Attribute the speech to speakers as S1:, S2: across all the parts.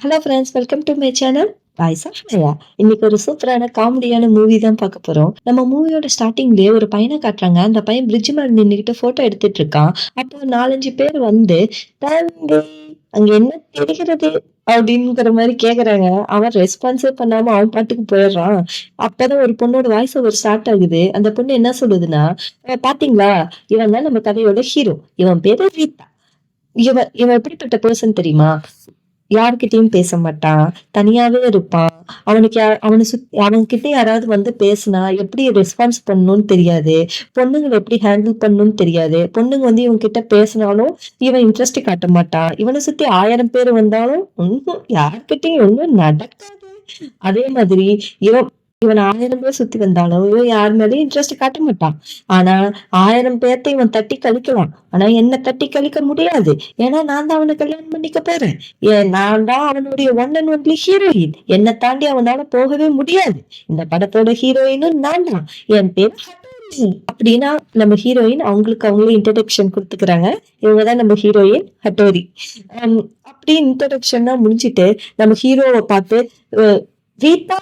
S1: Hello friends, welcome to my channel voice of Maya. இன்னைக்கு ஒரு சூப்பரான காமெடியான மூவி தான் பார்க்க போறோம். நம்ம மூவியோட ஸ்டார்டிங்லயே ஒரு பையனை காட்டுறாங்க. அந்த பையன் பிரிட்ஜ் மேல நின்னுகிட்டு போட்டோ எடுத்துட்டு இருக்கான். அப்போ 4, 5 பேர் வந்து தம்பி அங்க என்ன தெரிகிறது அப்படிங்கிற மாதிரி கேக்குறாங்க. அவன் ரெஸ்பான்ஸே பண்ணாம அவன் பாட்டுக்கு போயிடுறான். அப்பதான் ஒரு பொண்ணோட வாய்ஸ் ஓவர் ஸ்டார்ட் ஆகுது. அந்த பொண்ணு என்ன சொல்லுதுன்னா, பாத்தீங்களா, இவன் தான் நம்ம கதையோட ஹீரோ. இவன் பேரு ரீதா. இவன் இவன் எப்படிப்பட்ட பர்சன் தெரியுமா? யார்கிட்டயும் பேச மாட்டான். தனியாவே இருப்பான். அவன்கிட்ட யாராவது வந்து பேசுனா எப்படி ரெஸ்பான்ஸ் பண்ணணும்னு தெரியாது. பொண்ணுங்கள எப்படி ஹேண்டில் பண்ணணும்னு தெரியாது. பொண்ணுங்க வந்து இவன்கிட்ட பேசினாலும் இவன் இன்ட்ரெஸ்ட் காட்ட மாட்டான். இவனை சுத்தி 1000 பேர் வந்தாலும் யார்கிட்டயும் ஒண்ணும் நடக்காது. அதே மாதிரி இவன் இவன் 1000 பேர் சுத்தி வந்தாலும் இவன் யார் மேலயும் இன்ட்ரெஸ்ட் காட்ட மாட்டான். ஆனா 1000 பேர்த்த இவன் தட்டி கழிக்கலாம். ஆனா என்ன தட்டி கழிக்க முடியாது. ஏன்னா நான் தான் அவனை கல்யாணம் பண்ணிக்க போறேன். நான் தான் அவனுடைய ஒன் அண்ட் ஒன்லி ஹீரோயின். என்னை தாண்டி அவனால போகவே முடியாது. இந்த படத்தோட ஹீரோயினும் நான் தான். என் பேர் ஹட்டோரி. அப்படின்னா நம்ம ஹீரோயின் அவங்களுக்கு அவங்களே இன்ட்ரடக்ஷன் கொடுத்துக்கிறாங்க. இவங்கதான் நம்ம ஹீரோயின் ஹட்டோரி. அப்படி இன்ட்ரடக்ஷன் முடிஞ்சிட்டு நம்ம ஹீரோவை பார்த்து ரீதா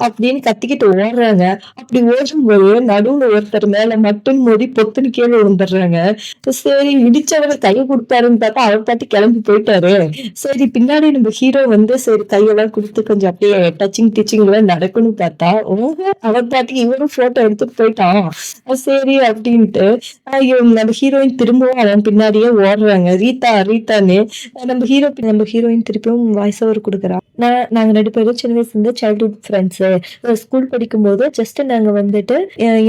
S1: அப்படின்னு கத்திக்கிட்டு ஓடுறாங்க. அப்படி ஓடும்போது நடுவுல ஒருத்தர் மேல மட்டும் மோதி பொத்துன்னு கீழே விழுந்துடுறாங்க. சரி, இடிச்சவரை கையை கொடுத்தாருன்னு பார்த்தா அவர் பாட்டு கிளம்பி போயிட்டாரு. சரி, பின்னாடி நம்ம ஹீரோ வந்து சரி கையெல்லாம் கொடுத்து கொஞ்சம் அப்படியே டச்சிங் டிச்சிங் எல்லாம் நடக்கும்னு பார்த்தா அவர் பாட்டுக்கு இவரும் போட்டோ எடுத்துட்டு போயிட்டான். சரி அப்படின்ட்டு நம்ம ஹீரோயின் திரும்பவும் அவன் பின்னாடியே ஓடுறாங்க. ரீதா ரீதான்னு நம்ம ஹீரோயின் திருப்பியும் வாய்ஸ் ஓவர் கொடுக்குறா. நாங்க 2 பேரும் சின்ன வயசுல இருந்து சைல்ட்ஹுட் ஃப்ரெண்ட்ஸ். ஸ்கூல் படிக்கும்போது ஜஸ்ட் நாங்க வந்துட்டு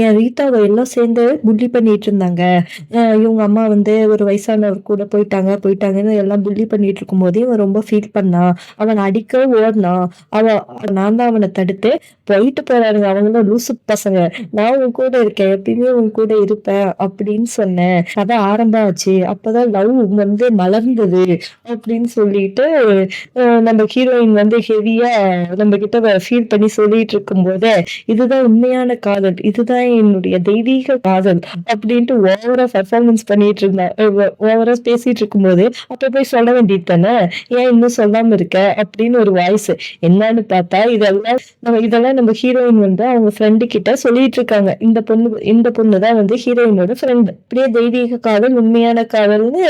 S1: என் ரீதாவை எல்லாம் சேர்ந்து புள்ளி பண்ணிட்டு இருந்தாங்க. இவங்க அம்மா வந்து ஒரு வயசானவர் கூட போயிட்டாங்கன்னு எல்லாம் புள்ளி பண்ணிட்டு இருக்கும் போதே இவன் ரொம்ப ஃபீல் பண்ணான். அவன் அடிக்க ஓடினான். நான் தான் அவனை தடுத்து போயிட்டு போறாருங்க. அவங்களும் லூசு பசங்க. நான் உன் கூட இருக்கேன், எப்பயுமே உன் கூட இருப்பேன் அப்படின்னு சொன்னேன். அதான் ஆரம்பம் ஆச்சு. அப்பதான் லவ் வந்து மலர்ந்தது அப்படின்னு சொல்லிட்டு நம்ம ஹீரோயின் வந்து ஹெவியா நம்ம கிட்ட ஃபீல் பண்ணி சொல்லிட்டு இருக்கும் போது, இதுதான் உண்மையான காதல், இதுதான் என்னுடைய தெய்வீக காதல் அப்படின்ட்டு ஓவரா பெர்ஃபார்மன்ஸ் பண்ணிட்டு இருந்தா. ஓவரா பேசிட்டு இருக்கும்போது அப்ப போய் சொல்ல வேண்டியது தானே, ஏன் இன்னும் சொல்லாம இருக்க அப்படின்னு ஒரு வாய்ஸ். என்னன்னு பார்த்தா இதெல்லாம் நம்ம ஹீரோயின் வந்து அவங்க ஃப்ரெண்டு கிட்ட சொல்லிட்டு இருக்காங்க. இந்த பொண்ணுதான் வந்து ஹீரோயினோட ஃப்ரெண்டு. அப்படியே தெய்வீக காதல் உண்மையான காதல்னு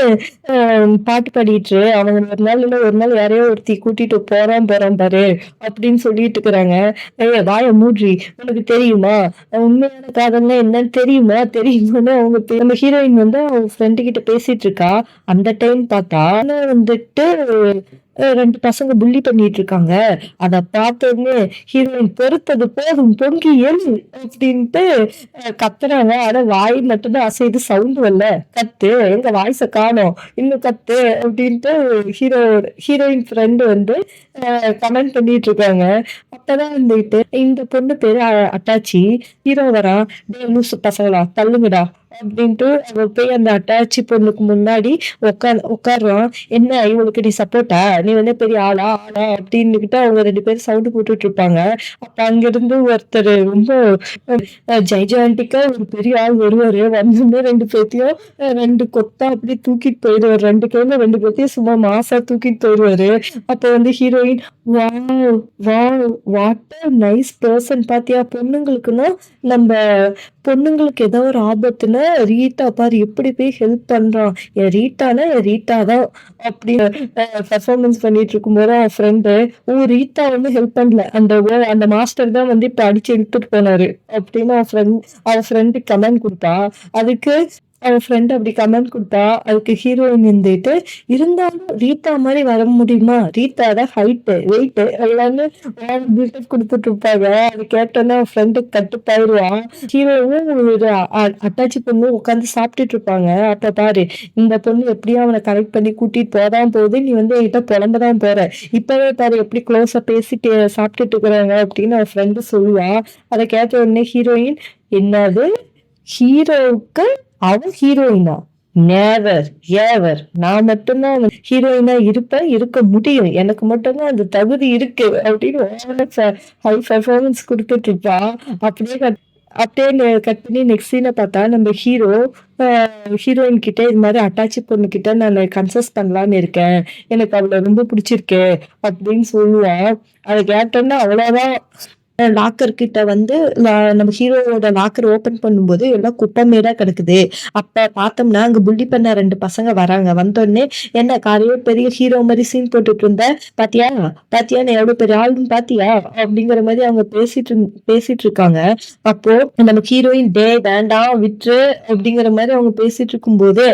S1: பாட்டு பாடிட்டு அவங்க ஒரு நாள் யாரையோ ஒருத்தி கூட்டிட்டு போறான் பாரு அப்படின்னு சொல்லிட்டு இருக்கிறாங்க. வாய மூட்ரி, உனக்கு தெரியுமா உண்மையான காதல்னா என்னன்னு தெரியுமான்னு நம்ம ஹீரோயின் வந்து அவங்க ஃப்ரெண்டு கிட்ட பேசிட்டு இருக்கா. அந்த டைம் பார்த்தா வந்துட்டு 2 பசங்க புள்ளி பண்ணிட்டு இருக்காங்க. அத பார்த்தோன்னே ஹீரோயின் பொறுத்தது போதும், பொங்கி எழு அப்படின்ட்டு கத்துறாங்க. ஆனா வாய் மட்டும்தான் அசைது, சவுண்ட் வரல. கத்து, எங்க வாய்ஸ காணோம், இன்னும் கத்து அப்படின்ட்டு ஹீரோயின் ஃப்ரெண்டு வந்து கமெண்ட் பண்ணிட்டு இருக்காங்க. அப்பதான் வந்துட்டு இந்த பொண்ணு பேரு அட்டாச்சி. ஹீரோ வரா, டேய் லூசு பசங்களா தள்ளுங்கடா அப்படின்ட்டு அவ போய் அந்த அட்டாச்சி பொண்ணுக்கு முன்னாடி உட்காடுறான். என்ன இவளுக்கு நீ சப்போர்ட்டா, நீ வந்து பெரிய ஆளா அப்படின்னுகிட்டு அவங்க 2 பேரும் சவுண்டு போட்டுட்டு இருப்பாங்க. அப்ப அங்கிருந்து ஒருத்தர் ரொம்ப ஜைஜாண்டிக்கா ஒரு பெரிய ஆள் வருவாரு. வந்து 2 பேத்தையும் 2 கொத்தா அப்படியே தூக்கிட்டு போயிடுவாரு. 2 கையில 2 பேத்தையும் சும்மா மாசா தூக்கிட்டு போயிடுவாரு. அப்ப வந்து heroine wow wow what a nice person. பாத்தியா, நம்ம பொண்ணுங்களுக்கு ஏதோ ஒரு ஆபத்துன்னு ரீட்டா பாரு எப்படி போய் ஹெல்ப் பண்றான். என் ரீட்டா தான் அப்படின்னு பெர்ஃபார்மன்ஸ் பண்ணிட்டு இருக்கும்போது அவன் ஃப்ரெண்டு ரீட்டா வந்து ஹெல்ப் பண்ணல, அந்த மாஸ்டர் தான் வந்து இப்ப அடிச்சு இழுத்துட்டு போனாரு அப்படின்னு அவன் ஃப்ரெண்டு கமெண்ட் கொடுத்தா. அதுக்கு அவன் ஃப்ரெண்ட் அப்படி கமெண்ட் கொடுத்தா. அதுக்கு ஹீரோயின் இருந்துட்டு, இருந்தாலும் ரீட்டா மாதிரி வர முடியுமா, ரீட்டா தான் ஹைட்டு வெயிட் எல்லாமே பில்டப் கொடுத்துட்டு இருப்பாங்க. அது கேட்டோன்னா அவன் ஃப்ரெண்டு கட்டுப்பாயிருவான். ஹீரோவும் அட்டாச்சி பொண்ணு உட்காந்து சாப்பிட்டுட்டு இருப்பாங்க. அப்ப பாரு, இந்த பொண்ணு எப்படியும் அவனை கரெக்ட் பண்ணி கூட்டிட்டு போதான் போகுது, நீ வந்து என்கிட்ட புலம்பதான் போற, இப்பவே பாரு எப்படி க்ளோஸா பேசிட்டு சாப்பிட்டுட்டு இருக்கிறாங்க அப்படின்னு அவன் ஃப்ரெண்டு சொல்லுவான். அதை கேட்ட உடனே ஹீரோயின், என்னது ஹீரோவுக்கு அவன் ஹீரோயினா? நேவர் எவர். நான் மட்டும்தான் ஹீரோயினா இருக்க முடியும், எனக்கு மட்டும்தான் அந்த தகுதி இருக்கு அப்படின்னு ஹை பெர்ஃபார்மன்ஸ் கொடுத்துட்டு இருப்பா. அப்படியே அப்படியே கட் பண்ணி நெக்ஸ்ட் சீன பார்த்தா நம்ம ஹீரோயின் கிட்ட இது மாரி அட்டாச்சி பொண்ணுகிட்ட நானு கன்சஸ் பண்ணலான்னு இருக்கேன். எனக்கு அவள ரொம்ப புடிச்சிருக்கு அப்படின்னு சொல்லுவான். அத கேட்டோனே அவ்வளோதான். லாக்கர் கிட்ட வந்து நம்ம ஹீரோவோட லாக்கர் ஓப்பன் பண்ணும்போது எல்லாம் குப்பை மேடா கிடக்குது. அப்ப பார்த்தோம்னா, அங்க புல்லி பண்ண 2 பசங்க வராங்க. வந்தோனே, "என்ன காலையில பெரிய ஹீரோ மாரி சீன் போட்டுட்டு இருந்த. பாத்தியா? பாத்தியா நான் எவ்வளோ பெரிய ஆளுன்னு பாத்தியா?" அப்படிங்கிற மாரி அவங்க பேசிட்டு இருக்காங்க. அப்போ நம்ம ஹீரோயின், "டேய் வேண்டாம் விட்ரு" அப்படிங்கிற மாரி அவங்க பேசிட்டு இருக்கும்போது,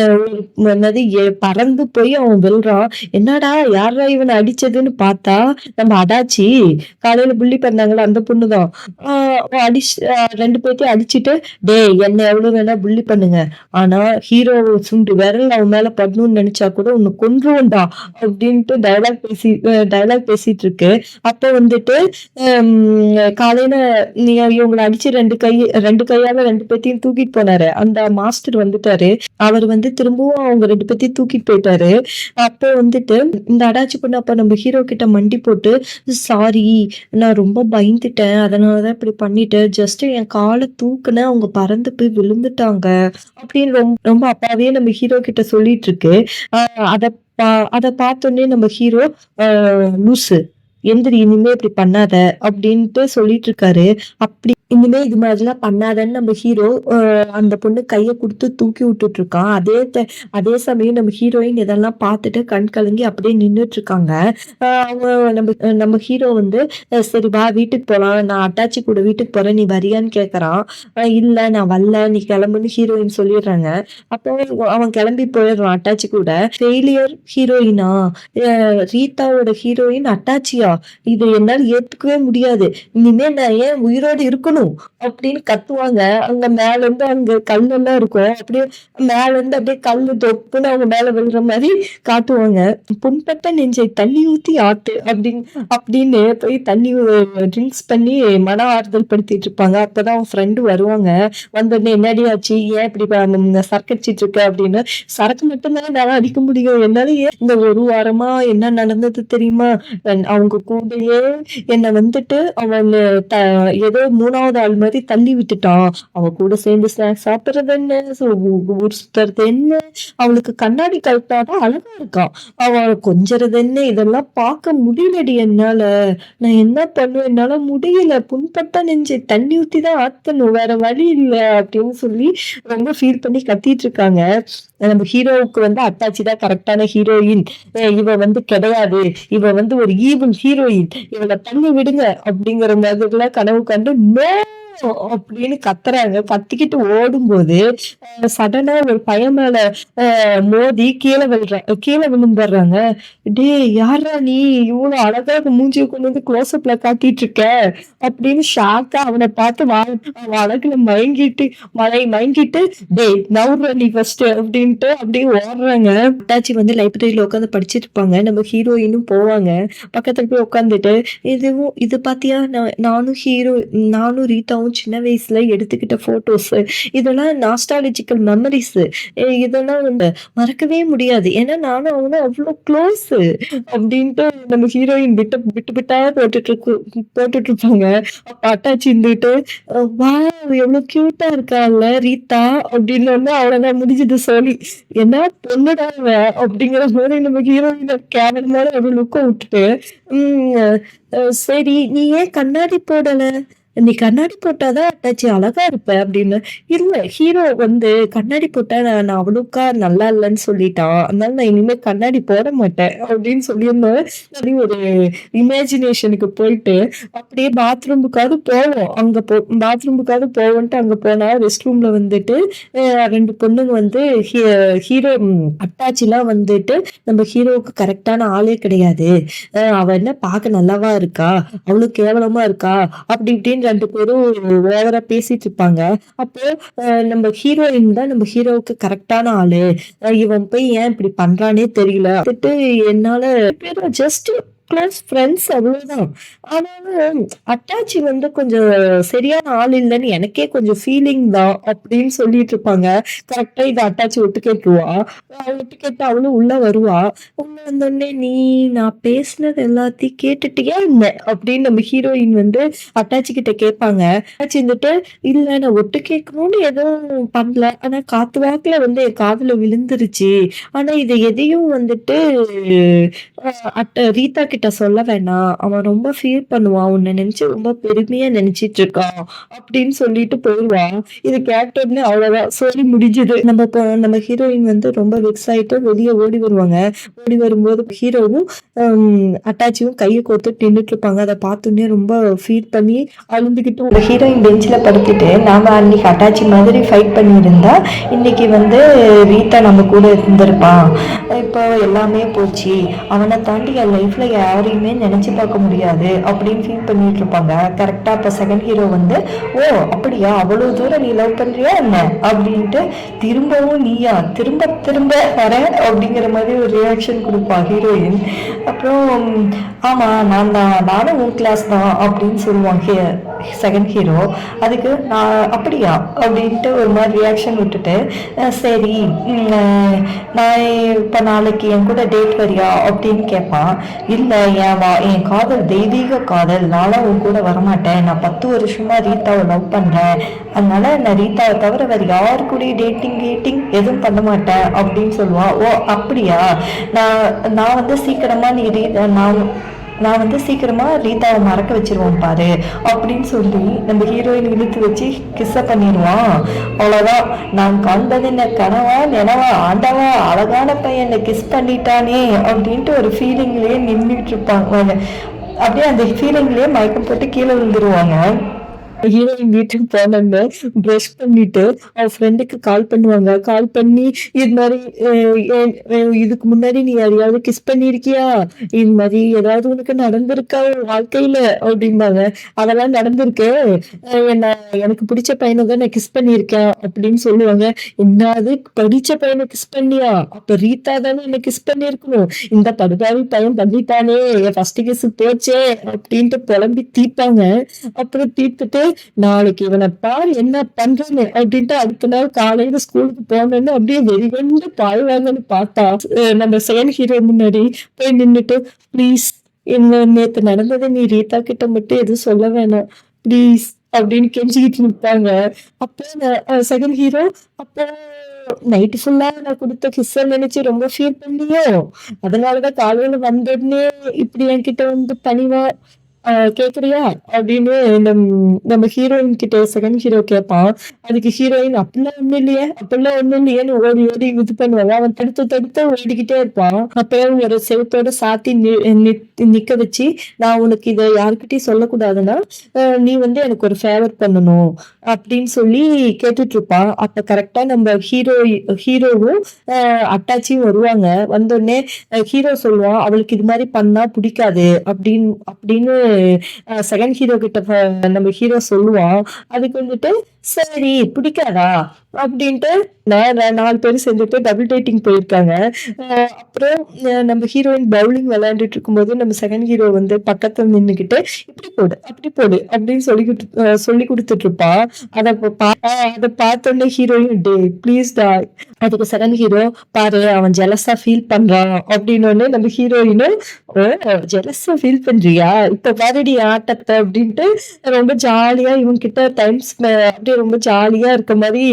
S1: ஒரு என்னது பறந்து போய் அவன் விழ்றான். "என்னடா யார்ரா இவன அடிச்சதுன்னு" பார்த்தா, நம்ம அடாச்சி காலையில புல்லி பண்ணாங்கல்ல அந்த பொண்ணு தான். ஆ அடிச் அ 2 பேத்தையும் அடிச்சுட்டு, "டேய் என்ன எவ்வளோ வேணா புல்லி பண்ணுங்க. ஆனா ஹீரோ சுண்டு விரல் அவன் மேல படணும்னு நெனச்சா கூட உன்ன கொன்றுவேன்டா" அப்படின்ட்டு டயலாக் பேசிட்டு இருக்கு. அப்போ வந்துட்டு ம் காலையில இவங்கள அடிச்சு 2 கையால 2 பேத்தையும் தூக்கிட்டு போனாரு. அந்த மாஸ்டர் வந்துட்டாரு. அவரு வந்து திரும்பவும் அவங்க 2 பேத்தையும் தூக்கிட்டு போயிட்டாரு. அப்போ வந்துட்டு இந்த அடாச்சி பொண்ணு அப்ப நம்ம ஹீரோ கிட்ட மண்டி போட்டு, "சாரி நான் ரொம்ப பயந்துட்டேன். அதனால தான் இப்படி பண்ணிட்டேன். ஜஸ்ட் என் கால தூக்குனேன். அவங்க பறந்து போய் விழுந்துட்டாங்க." அப்படின்னு ரொம்ப அப்பாவியா நம்ம ஹீரோ கிட்ட சொல்லிட்டு இருக்கு. அ அத பா அத பார்த்தோனே நம்ம ஹீரோ, "அ லூசு எந்திரி இனிமே இப்படி பண்ணாத" அப்படின்ட்டு சொல்லிட்டு இருக்காரு. அப்படி இனிமே இது மாதிரிலாம் பண்ணாதன்னு நம்ம ஹீரோ அந்த பொண்ணு கைய குடுத்து தூக்கி விட்டுட்டு இருக்கான். அதே சமயம் நம்ம ஹீரோயின் இதெல்லாம் பார்த்துட்டு கண் கலங்கி அப்படியே நின்னுட்டு இருக்காங்க. அவங்க நம்ம ஹீரோ வந்து, "சரி வா வீட்டுக்கு போலாம். நான் அட்டாச்சி கூட வீட்டுக்கு போறேன். நீ வரியான்னு?" கேட்கறான். "இல்ல நான் வரல. நீ கிளம்புன்னு" ஹீரோயின் சொல்லிடுறாங்க. அப்போ அவன் கிளம்பி போயிடுறான் அட்டாச்சி கூட. ஃபெயிலியர் ஹீரோயினா? ரீதாவோட ஹீரோயின் அட்டாச்சியா? இத என்னால ஏத்துக்கவே முடியாது. இனிமே நான் ஏன் உயிரோட இருக்கணும்? அப்படின்னு கத்துவாங்க. அங்க மேலருந்து அங்க கல்லெல்லாம் இருக்கும். அப்படியே மேலருந்து அப்படியே கல்லு தொப்புன்னு அவங்க மேல விழுற மாரி காட்டுவாங்க. "புண்பட்ட நெஞ்சை தண்ணி ஊத்தி ஆத்து" அப்படின்னு போய் தண்ணி ட்ரிங்க்ஸ் பண்ணி மன ஆறுதல் படுத்திட்டு இருப்பாங்க. அப்பதான் அவன் ஃப்ரெண்டு வருவாங்க. வந்தோனே, "என்னடி ஆச்சு? ஏன் இப்படி சரக்கு அடிச்சிட்டு இருக்க?" அப்படின்னு. "சரக்கு மட்டும் தானே என்னால அடிக்க முடியும். என்னால ஏன் இந்த 1 வாரமா என்ன நடந்தது தெரியுமா? அவங்க கூடயே என்ன வந்துட்டு அவன் த ஏதோ 3வது ஆள் மாரி தள்ளி விட்டுட்டான். அவ கூட சேர்ந்து ஸ்நாக்ஸ் சாப்பிடுறது என்ன? ஊர் சுத்துறது என்ன? அவளுக்கு கண்ணாடி கழட்டினா தான் அழகா இருக்கா. அவ கொஞ்சுறது என்ன? இதெல்லாம் பார்க்க முடியலடி என்னால. நான் என்ன பண்ணுவேன்? என்னால முடியல. புண்பட்டா நெஞ்சு தண்ணி ஊத்தி தான் ஆத்தணும். வேற வழி இல்ல" அப்படின்னு சொல்லி ரொம்ப ஃபீல் பண்ணி கத்திட்டு இருக்காங்க. நம்ம ஹீரோவுக்கு வந்து அத்தாச்சி தான் கரெக்ட்டான ஹீரோயின். இவ வந்து கிடையாது. இவ வந்து ஒரு ஈவில் ஹீரோயின். இவள தள்ளி விடுங்க அப்படிங்கிற மாதிரிலாம் கனவு கண்டு, "நோ!" அப்படின்னு கத்துறாங்க. கத்திக்கிட்டு ஓடும்போது, சடனா ஒரு பையன் மேல மோதி கீழ விழுந்துர்றாங்க. "டேய் யார்றா நீ? இவ்ளோ அழகா மூஞ்சிய கொண்டு வந்து க்ளோஸ்அப்ல காட்டிட்டு இருக்க" அப்படின்னு ஷாக்கா அவன பார்த்து அவன் அழகுல மயங்கிட்டு, "டேய் நவுர்றா நீ ஃபர்ஸ்ட்டு" அப்படின்ட்டு அப்படியே ஓடுறாங்க. அட்டாச்சி வந்து லைப்ரரியில உட்காந்து படிச்சுட்டு இருப்பாங்க. நம்ம ஹீரோயினும் போவாங்க. பக்கத்துல போய் உட்காந்துட்டு, "இது பார்த்தியா நானும் ரீட்டாவும் சின்ன வயசுல எடுத்துக்கிட்ட ஃபோட்டோஸு. இதெல்லாம் நாஸ்டாலஜிக்கல் மெமரீஸு. இதெல்லாம் வந்து மறக்கவே முடியாது. ஏன்னா நானும் அவனும் அவ்ளோ க்ளோஸு" அப்படின்ட்டு நம்ம ஹீரோயின் பிட்டு பிட்டா போட்டுட்ருப்பாங்க. அப்ப அட்டாச்சி இருந்துட்டு, "வாவ்! எவ்ளோ கியூட்டா இருக்கால்ல ரீத்தா" அப்படின்னோனே அவ்வளோதான் முடிஞ்சுது சோலி. "என்ன பொண்ணுடா இவ" அப்படிங்கிற மாரி நம்ம ஹீரோயின கேவலமான ஒரு லுக்க விட்டுட்டு, ம் "சரி நீ ஏன் கண்ணாடி போடல? நீ கண்ணாடி போட்டா தான் அத்தாச்சி அழகா இருப்ப" அப்படின்னு. "இல்ல ஹீரோ வந்து கண்ணாடி போட்டா நான் அவ்வளோக்கா நல்லா இல்லன்னு சொல்லிட்டான். அதனால நான் இனிமே கண்ணாடி போட மாட்டேன்" அப்படின்னு சொல்லியிருந்தேன். அப்படியே ஒரு இமேஜினேஷனுக்கு போயிட்டு, அப்படியே பாத்ரூமுக்காவது போவோன்ட்டு அங்க போனா ரெஸ்ட் ரூம்ல வந்துட்டு, அ 2 பொண்ணுங்க வந்து ஹீரோ அத்தாச்சிலாம் வந்துட்டு, "நம்ம ஹீரோவுக்கு கரெக்ட்டான ஆளே கிடையாது. அவ என்ன பார்க்க நல்லாவா இருக்கா? அவ்ளோ கேவலமா இருக்கா?" அப்படி இப்படின்னு 2 பேரும் ஓவரா பேசிட்டு இருப்பாங்க. அப்போ நம்ம ஹீரோயின் தான் நம்ம ஹீரோவுக்கு கரெக்ட்டான ஆளு. இவன் போய் ஏன் இப்படி பண்றான்னே தெரியல. வந்துட்டு என்னால ஜஸ்ட் க்ளோஸ் ஃப்ரெண்ட்ஸ் அவ்வளோதான். ஆனாலும் அட்டாச்சி வந்து கொஞ்சம் சரியான ஆள் இல்லன்னு எனக்கே கொஞ்சம் ஃபீலிங் தான் அப்படின்னு சொல்லிட்டு இருப்பாங்க. கரெக்ட்டா இத அட்டாச்சி ஒட்டு கேட்டுருவா. ஒட்டு கேட்டு அவளும் உள்ள வருவா. உள்ள வந்தோனே, "நீ நான் பேசினது எல்லாத்தையும் கேட்டுட்டியா என்ன?" அப்படின்னு நம்ம ஹீரோயின் வந்து அட்டாச்சி கிட்ட கேட்பாங்க. அட்டாச்சி வந்துட்டு, "இல்ல நான் ஒட்டு கேட்கணும்னு எதுவும் பண்ணல. ஆனா காத்து வாக்குல வந்து என் காதுல விழுந்துருச்சு. ஆனா இத எதையும் வந்துட்டு அ ரீதா கிட்ட சொல்ல வேணாம். அவன் ரொம்ப ஃபீல் பண்ணுவான். உன்ன நெனச்சு ரொம்ப பெருமையா நெனச்சிட்டு இருக்கான்." அப்படின்னு சொல்லிட்டு போயிருவா. இது கேட்ட உடனே அவ்வளோதான். ஸ்டோரி முடிஞ்சுது. நம்ம ஹீரோயின் வந்து ரொம்ப வெக்ஸ் ஆயிட்டு வெளிய ஓடி வருவாங்க. ஓடி வரும்போது ஹீரோவும் அட்டாச்சியும் கைய கோர்த்துட்டு நின்னுட்டு இருப்பாங்க. அத பார்த்தோனே ரொம்ப ஃபீல் பண்ணி அழுந்துகிட்டு அந்த ஹீரோயின் பெஞ்ச்ல படுத்துட்டு, நாம அன்னைக்கு அட்டாச்சி மாதிரி ஃபைட் பண்ணியிருந்தா, இன்னைக்கு வந்து ரீதா நம்ம கூட இருந்திருப்பான். இப்போ எல்லாமே போச்சு. அவன தாண்டி என் லைஃப்ல யாரையுமே நெனச்சு பார்க்க முடியாது அப்படின்னு ஃபீல் பண்ணிட்டு இருப்பாங்க. கரெக்ட்டா அப்ப செகண்ட் ஹீரோ வந்து, "ஓ! அப்படியா? அவ்வளோ தூரம் நீ லவ் பண்றியா என்ன?" அப்படின்ட்டு, "திரும்பவும் நீயா? திரும்ப திரும்ப வர?" அப்படிங்கிற மாதிரி ஒரு ரியாக்ஷன் குடுப்பா ஹீரோயின். அப்புறம், "ஆமா நான் தான். நானும் உன் கிளாஸ் தான்" அப்படின்னு சொல்லுவான் செகண்ட் ஹீரோ. அதுக்கு நான் அப்படியா? அப்படின்ட்டு ஒரு மாரி ரியாக்ஷன் விட்டுட்டு, சரி ம் அ நான் இப்ப நாளைக்கு என் கூட டேட் வரியா? அப்படின்னு கேட்பான். இல்ல என் காதல் தெய்வீக காதல். நான்லாம் உன் கூட வரமாட்டேன். நான் 10 வருஷமா ரீதாவ லவ் பண்றேன். அதனால நான் ரீதாவ தவிர வேற யாரு கூடயும் டேட்டிங் எதுவும் பண்ண மாட்டேன் அப்படின்னு சொல்லுவான். ஓ! அப்படியா? நான் நான் வந்து சீக்கிரமா நீ ரீ நான் நான் வந்து சீக்கிரமா ரீதாவை மறக்க வச்சிருவோம் பாரு அப்படின்னு சொல்லி நம்ம ஹீரோயின் இழுத்து வச்சு கிஸ்ஸ பண்ணிடுவான். அவ்வளோதான். நான் காண்பது என்ன கனவா நினவா ஆண்டவா அழகான பையன் என்னை கிஸ் பண்ணிட்டானே அப்படின்ட்டு ஒரு ஃபீலிங்லயே நின்றுட்டு இருப்பாங்க. அப்படியே அந்த ஃபீலிங்லயே மயக்கம் போட்டு கீழே விழுந்துருவாங்க. ஹீரோயின் வீட்டுக்கு போனோனே ப்ரஷ் பண்ணிட்டு அவ ஃப்ரெண்டுக்கு கால் பண்ணுவாங்க. கால் பண்ணி இது மாரி இதுக்கு முன்னாடி நீ யாரையாவது கிஸ் பண்ணியிருக்கியா? இது மாரி ஏதாவது உனக்கு நடந்திருக்கா உன் வாழ்க்கையில? அப்படிம்பாங்க. அதெல்லாம் நடந்திருக்கு. என்ன எனக்கு பிடிச்ச பையன தான் நான் கிஸ் பண்ணியிருக்கேன் அப்படின்னு சொல்லுவாங்க. என்னது படிச்ச பையன கிஸ் பண்ணியா? அப்ப ரீதா தானே என்ன கிஸ் பண்ணியிருக்கணும். இந்த படுபாவி பையன் பண்ணிட்டானே என் ஃபர்ஸ்ட் கிஸ் போச்சே அப்படின்ட்டு புலம்பி தீர்ப்பாங்க. அப்புறம் தீர்த்துட்டு நாளைக்கு இவனை பாரு என்ன பண்றேன்னு அப்படின்ட்டு அடுத்த நாள் காலையில ஸ்கூலுக்கு போனோன்னு அப்படியே வெறிகொண்டு பாய்வாங்கன்னு பார்த்தா நம்ம செகண்ட் ஹீரோ முன்னாடி போய் நின்னுட்டு, ப்ளீஸ் என்ன நேத்து நடந்ததை நீ ரீதா கிட்ட மட்டும் எதுவும் சொல்ல வேணாம் ப்ளீஸ் அப்படின்னு கெஞ்சிக்கிட்டு நிற்பாங்க. அப்போ செகண்ட் ஹீரோ அப்போ நைட்டு ஃபுல்லா நான் கொடுத்த கிஸ்ஸ நினைச்சு ரொம்ப ஃபீல் பண்ணியோ, அதனாலதான் காலையில வந்த உடனே இப்படி என்கிட்ட வந்து பணிவா கேட்குறியா? அப்படின்னு நம் நம்ம ஹீரோயின் கிட்ட செகண்ட் ஹீரோ கேட்பான். அதுக்கு ஹீரோயின் "அப்படிலாம் ஒண்ணும் இல்லையே, அப்படிலாம் ஒண்ணும் இல்லையேன்னு" ஓடி ஓடி இது பண்ணுவாங்க. அவன் தடுத்து தடுத்து ஓடிக்கிட்டே இருப்பான். அப்பயும் ஒரு செவுத்தோட சாத்தி நிக்க வச்சு, "நான் உனக்கு இத யார்கிட்டயும் சொல்லக்கூடாதுன்னா, நீ வந்து எனக்கு ஒரு ஃபேவர் பண்ணணும்" அப்படின்னு சொல்லி கேட்டுட்டு இருப்பான். அப்ப கரெக்ட்டா நம்ம ஹீரோவும் அட்டாச்சியும் வருவாங்க. வந்தோனே ஹீரோ சொல்லுவான், "அவளுக்கு இது மாரி பண்ணா புடிக்காது" அப்படின்னு செகண்ட் ஹீரோ கிட்ட நம்ம ஹீரோ சொல்லுவான். அதுக்கு வந்துட்டு, "சரி பிடிக்காதா?" அப்படின்ட்டு 4 பேரும் சேர்ந்துட்டு டபுள் டேட்டிங் போயிருக்காங்க. அ அப்புறம் நம்ம ஹீரோயின் பவுலிங் விளையாண்டுட்டு இருக்கும்போது, நம்ம செகண்ட் ஹீரோ வந்து பக்கத்துல நின்னுகிட்டு, "இப்படி போடு, அப்படி போடு" அப்படின்னு சொல்லிக் குடுத்துட்டு இருப்பான். அத பார்த்தோனே ஹீரோயின், "டேய் ப்ளீஸ்டா" அதுக்கு செகண்ட் ஹீரோ, "பாரு அவன் ஜெலஸா ஃபீல் பண்றான்" அப்படின்னோனே நம்ம ஹீரோயினும், "ஓ! ஜெலஸா ஃபீல் பண்றியா? இப்ப பாருடி ஆட்டத்த" அப்படின்ட்டு ரொம்ப ஜாலியா இவன்கிட்ட அப்படியே ரொம்ப ஜாலியா இருக்க மாரி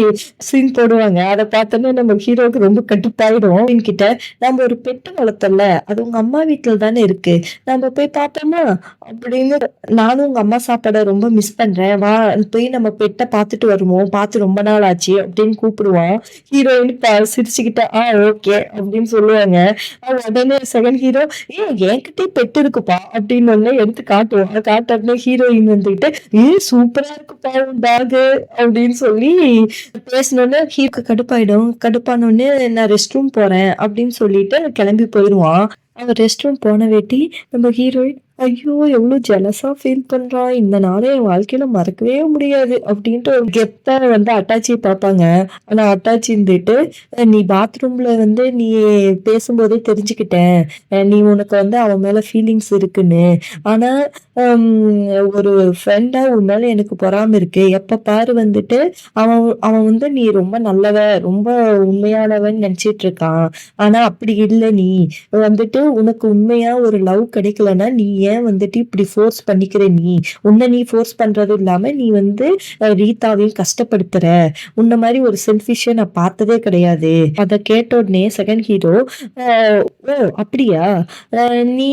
S1: சீன் போடுவாங்க. அத பார்த்தோனே நம்ம ஹீரோவுக்கு ரொம்ப கடுப்பாயிடும். ஹீரோயின் கிட்ட, "நம்ம ஒரு பெட் வளர்த்தோம்ல, அது உங்க அம்மா வீட்ல தானே இருக்கு. நம்ம போய் பார்ப்போமா?" அப்படின்னு, "நானும் உங்க அம்மா சாப்பாட ரொம்ப மிஸ் பண்றேன். வா போய் நம்ம பெட்ட பார்த்துட்டு வருவோம். பார்த்து ரொம்ப நாள் ஆச்சு" அப்படின்னு கூப்பிடுவான். ஹீரோயின் சிரிச்சுக்கிட்டு, ஓகே" அப்படின்னு சொல்லுவாங்க. உடனே செகண்ட் ஹீரோ, என்கிட்டயும் பெட் இருக்குப்பா" அப்படின்னு ஒண்ணு எடுத்து காட்டுவான். காட்ட உடனே ஹீரோயின் வந்துகிட்டு, சூப்பரா இருக்குப்பா உன் டாகு" அப்படின்னு சொல்லி பேசினோனே ஹீரோக்கு கடுப்பாயிடும். கடுப்பானோனே, "நான் ரெஸ்ட் ரூம் போறேன்" அப்படின்னு சொல்லிட்டு கிளம்பி போயிருவான். அவன் ரெஸ்ட் ரூம் போன வேட்டி நம்ம ஹீரோயின், ஐயோ! எவ்ளோ ஜெலஸா ஃபீல் பண்றான். இந்த நாள என் வாழ்க்கையில மறக்கவே முடியாது. அப்டின்ட்டு ஒரு கெத்தா வந்து அட்டாச்சிய பாப்பாங்க. ஆனா அட்டாச்சி இருந்துட்டு, நீ பாத்ரூம்ல வந்து நீ பேசும்போதே தெரிஞ்சுக்கிட்டேன். நீ உனக்கு வந்து அவன் மேல ஃபீலிங்ஸ் இருக்குன்னு. ஆனா, அம் ஒரு ஃப்ரெண்டா உன் மேல எனக்கு பொறாம இருக்கு. எப்ப பாரு வந்துட்டு, அவன் அவன் வந்து நீ ரொம்ப நல்லவ, ரொம்ப உண்மையானவன்னு நெனச்சிட்டு இருக்கான். ஆனா அப்படி இல்ல நீ. வந்துட்டு உனக்கு உண்மையா ஒரு லவ் கிடைக்கலன்னா, நீ ஏன் வந்துட்டு இப்படி ஃபோர்ஸ் பண்ணிக்கிற நீ? உன்ன நீ ஃபோர்ஸ் பண்றதும் இல்லாம, நீ வந்து ரீதாவையும் கஷ்டப்படுத்துற. உன்ன மாரி ஒரு செல்ஃபிஷ்ஷ நான் பார்த்ததே கிடையாது. அத கேட்ட உடனே செகண்ட் ஹீரோ, அ "ஓ! அப்படியா? அ நீ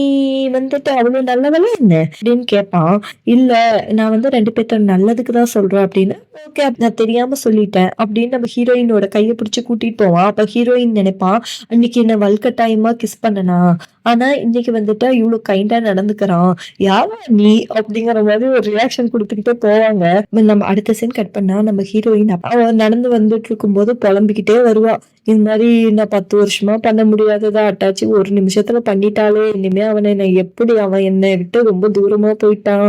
S1: வந்துட்டு அவ்வளோ நல்லவளா என்ன?" அப்படின்னு கேட்பான். "இல்ல, நான் வந்து 2 பேத்தோட நல்லதுக்கு தான் சொல்றேன்" அப்படின்னு. "ஓகே. நான் தெரியாம சொல்லிட்டேன்" அப்படின்னு நம்ம ஹீரோயினோட கைய பிடிச்சு கூட்டிட்டு போவான். அப்ப ஹீரோயின் நெனைப்பா, "அன்னைக்கு என்ன வலுக்கட்டாயமா கிஸ் பண்ணனா? ஆனா, இன்னைக்கு வந்துட்டு இவ்ளோ கைண்டா நடந்துக்கிறான். யார்றா நீ?" அப்படிங்கிற மாதிரி ஒரு ரியாக்ஷன் குடுத்துக்கிட்டே போவாங்க. நம்ம அடுத்த சீன் கட் பண்ணா நம்ம ஹீரோயின் அவ நடந்து வந்துட்டுருக்கும்போது பொலம்பிக்கிட்டே வருவா. இது மாரி நான் 10 வருஷமா பண்ண முடியாதத அட்டாச்சி ஒரு நிமிஷத்துல பண்ணிட்டாளே! இனிமே அவன் என்னை விட்டு ரொம்ப தூரமா போயிட்டான்.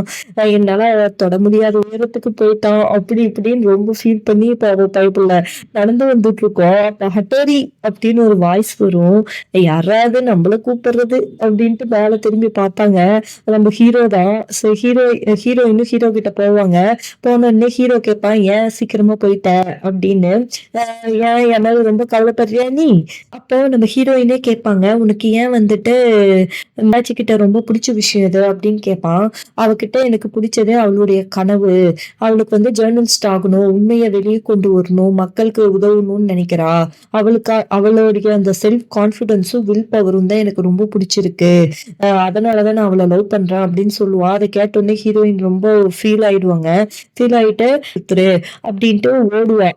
S1: என்னால தொட முடியாத உயரத்துக்கு போயிட்டான். அப்படி இப்படின்னு ரொம்ப ஃபீல் பண்ணி இப்ப அவ பைபிள்ல நடந்து வந்துட்டுருக்கோம். அப்ப "ஹட்டோரி" அப்படின்னு ஒரு வாய்ஸ் வரும். யார்ரா அது நம்மள கூப்பிடுறது? அப்படின்ட்டு மேல திரும்பி பார்ப்பாங்க. நம்ம ஹீரோ தான். ஹீரோயினும் ஹீரோ கிட்ட போவாங்க. போனோனே ஹீரோ கேட்பான், "ஏன் சீக்கிரமா போயிட்ட?" அப்படின்னு. "அ ஏன் என் மேல ரொம்ப கவலைப்படுறியா நீ?" அப்போ நம்ம ஹீரோயினே கேட்பாங்க, "உனக்கு ஏன் வந்துட்டு அம்மாச்சி கிட்ட ரொம்ப புடிச்ச விஷயம் எது?" அப்படின்னு கேட்பான். அவகிட்ட எனக்கு புடிச்சது அவளுடைய கனவு. அவளுக்கு வந்து ஜேர்னலிஸ்ட் ஆகணும், உண்மைய வெளிய கொண்டு வரணும், மக்களுக்கு உதவணும்னு நெனைக்கிறா. அவளுடைய அந்த செல்ஃப் கான்ஃபிடன்ஸும், வில் பவரும் தான் எனக்கு ரொம்ப புடிச்சிருக்கு. அதனால தான் நான் அவள லவ் பண்றேன் அப்படின்னு சொல்லுவா. அத கேட்டோனே ஹீரோயின் ரொம்ப ஃபீல் ஆயிடுவாங்க. ஃபீல் ஆயிட்டு "குடுத்துரு" அப்படின்ட்டு ஓடுவா.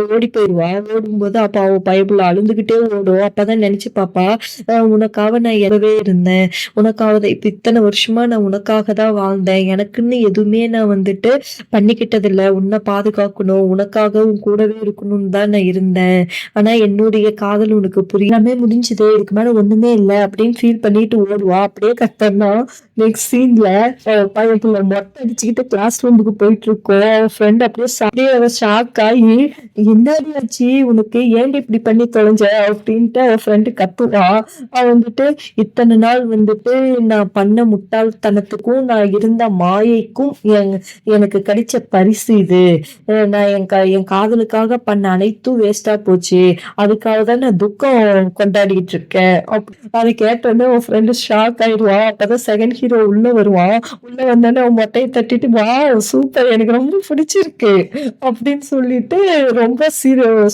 S1: ஓடி போயிருவா. ஓடும்போது அப்ப அவ பயபுள்ள அழுந்துகிட்டே ஓடும். அப்பதான் நெனச்சு பாப்பா, உனக்காக நான் எழவே இருந்தேன். உனக்காக தான் இப்ப இத்தன வருஷமா நான் உனக்காக தான் வாழ்ந்தேன். எனக்குன்னு எதுவுமே நான் வந்துட்டு பண்ணிக்கிட்டதில்ல. உன்ன பாதுகாக்கணும், உனக்காக உன் கூடவே இருக்கணும்னு தான் நான் இருந்தேன். ஆனா என்னுடைய காதல் உனக்கு எல்லாமே முடிஞ்சுது. இதுக்கு மேல ஒண்ணுமே இல்ல அப்படின்னு ஃபீல் பண்ணிட்டு ஓடுவா. அப்படியே கட் பண்ணா நெக்ஸ்ட் சீன்ல பையன் புள்ள மொட்டை அடிச்சுக்கிட்டு கிளாஸ் ரூமுக்கு போயிட்டுருக்கும். அவன் ஃப்ரெண்ட் அப்படியே அவ ஷாக் ஆகி, "என்னாடி ஆச்சு உனக்கு? ஏன்டி இப்படி பண்ணி தொலைஞ்ச?" அப்படின்ட்டு அவ ஃப்ரெண்ட் கத்துவா. அவன் வந்துட்டு, "இத்தன நாள் வந்துட்டு நான் பண்ண முட்டாள்தனத்துக்கும், நான் இருந்த மாயைக்கும் எனக்கு கிடைச்ச பரிசு இது. நான் என் காதலுக்காக பண்ண அனைத்தும் வேஸ்ட்டா போச்சு. அதுக்காக தான் நான் துக்கம் கொண்டாடிட்டு இருக்கேன்." அத கேட்டோனே உன் ஃப்ரெண்ட் ஷாக் ஆயிடுவா. அப்பதான் செகண்ட் ஹீரோ உள்ள வருவான். உள்ள வந்தோனே அவன் மொட்டைய தட்டிட்டு, "வாவ்! சூப்பர் எனக்கு ரொம்ப பிடிச்சிருக்கு." அப்படின்னு சொல்லிட்டு ரொம்ப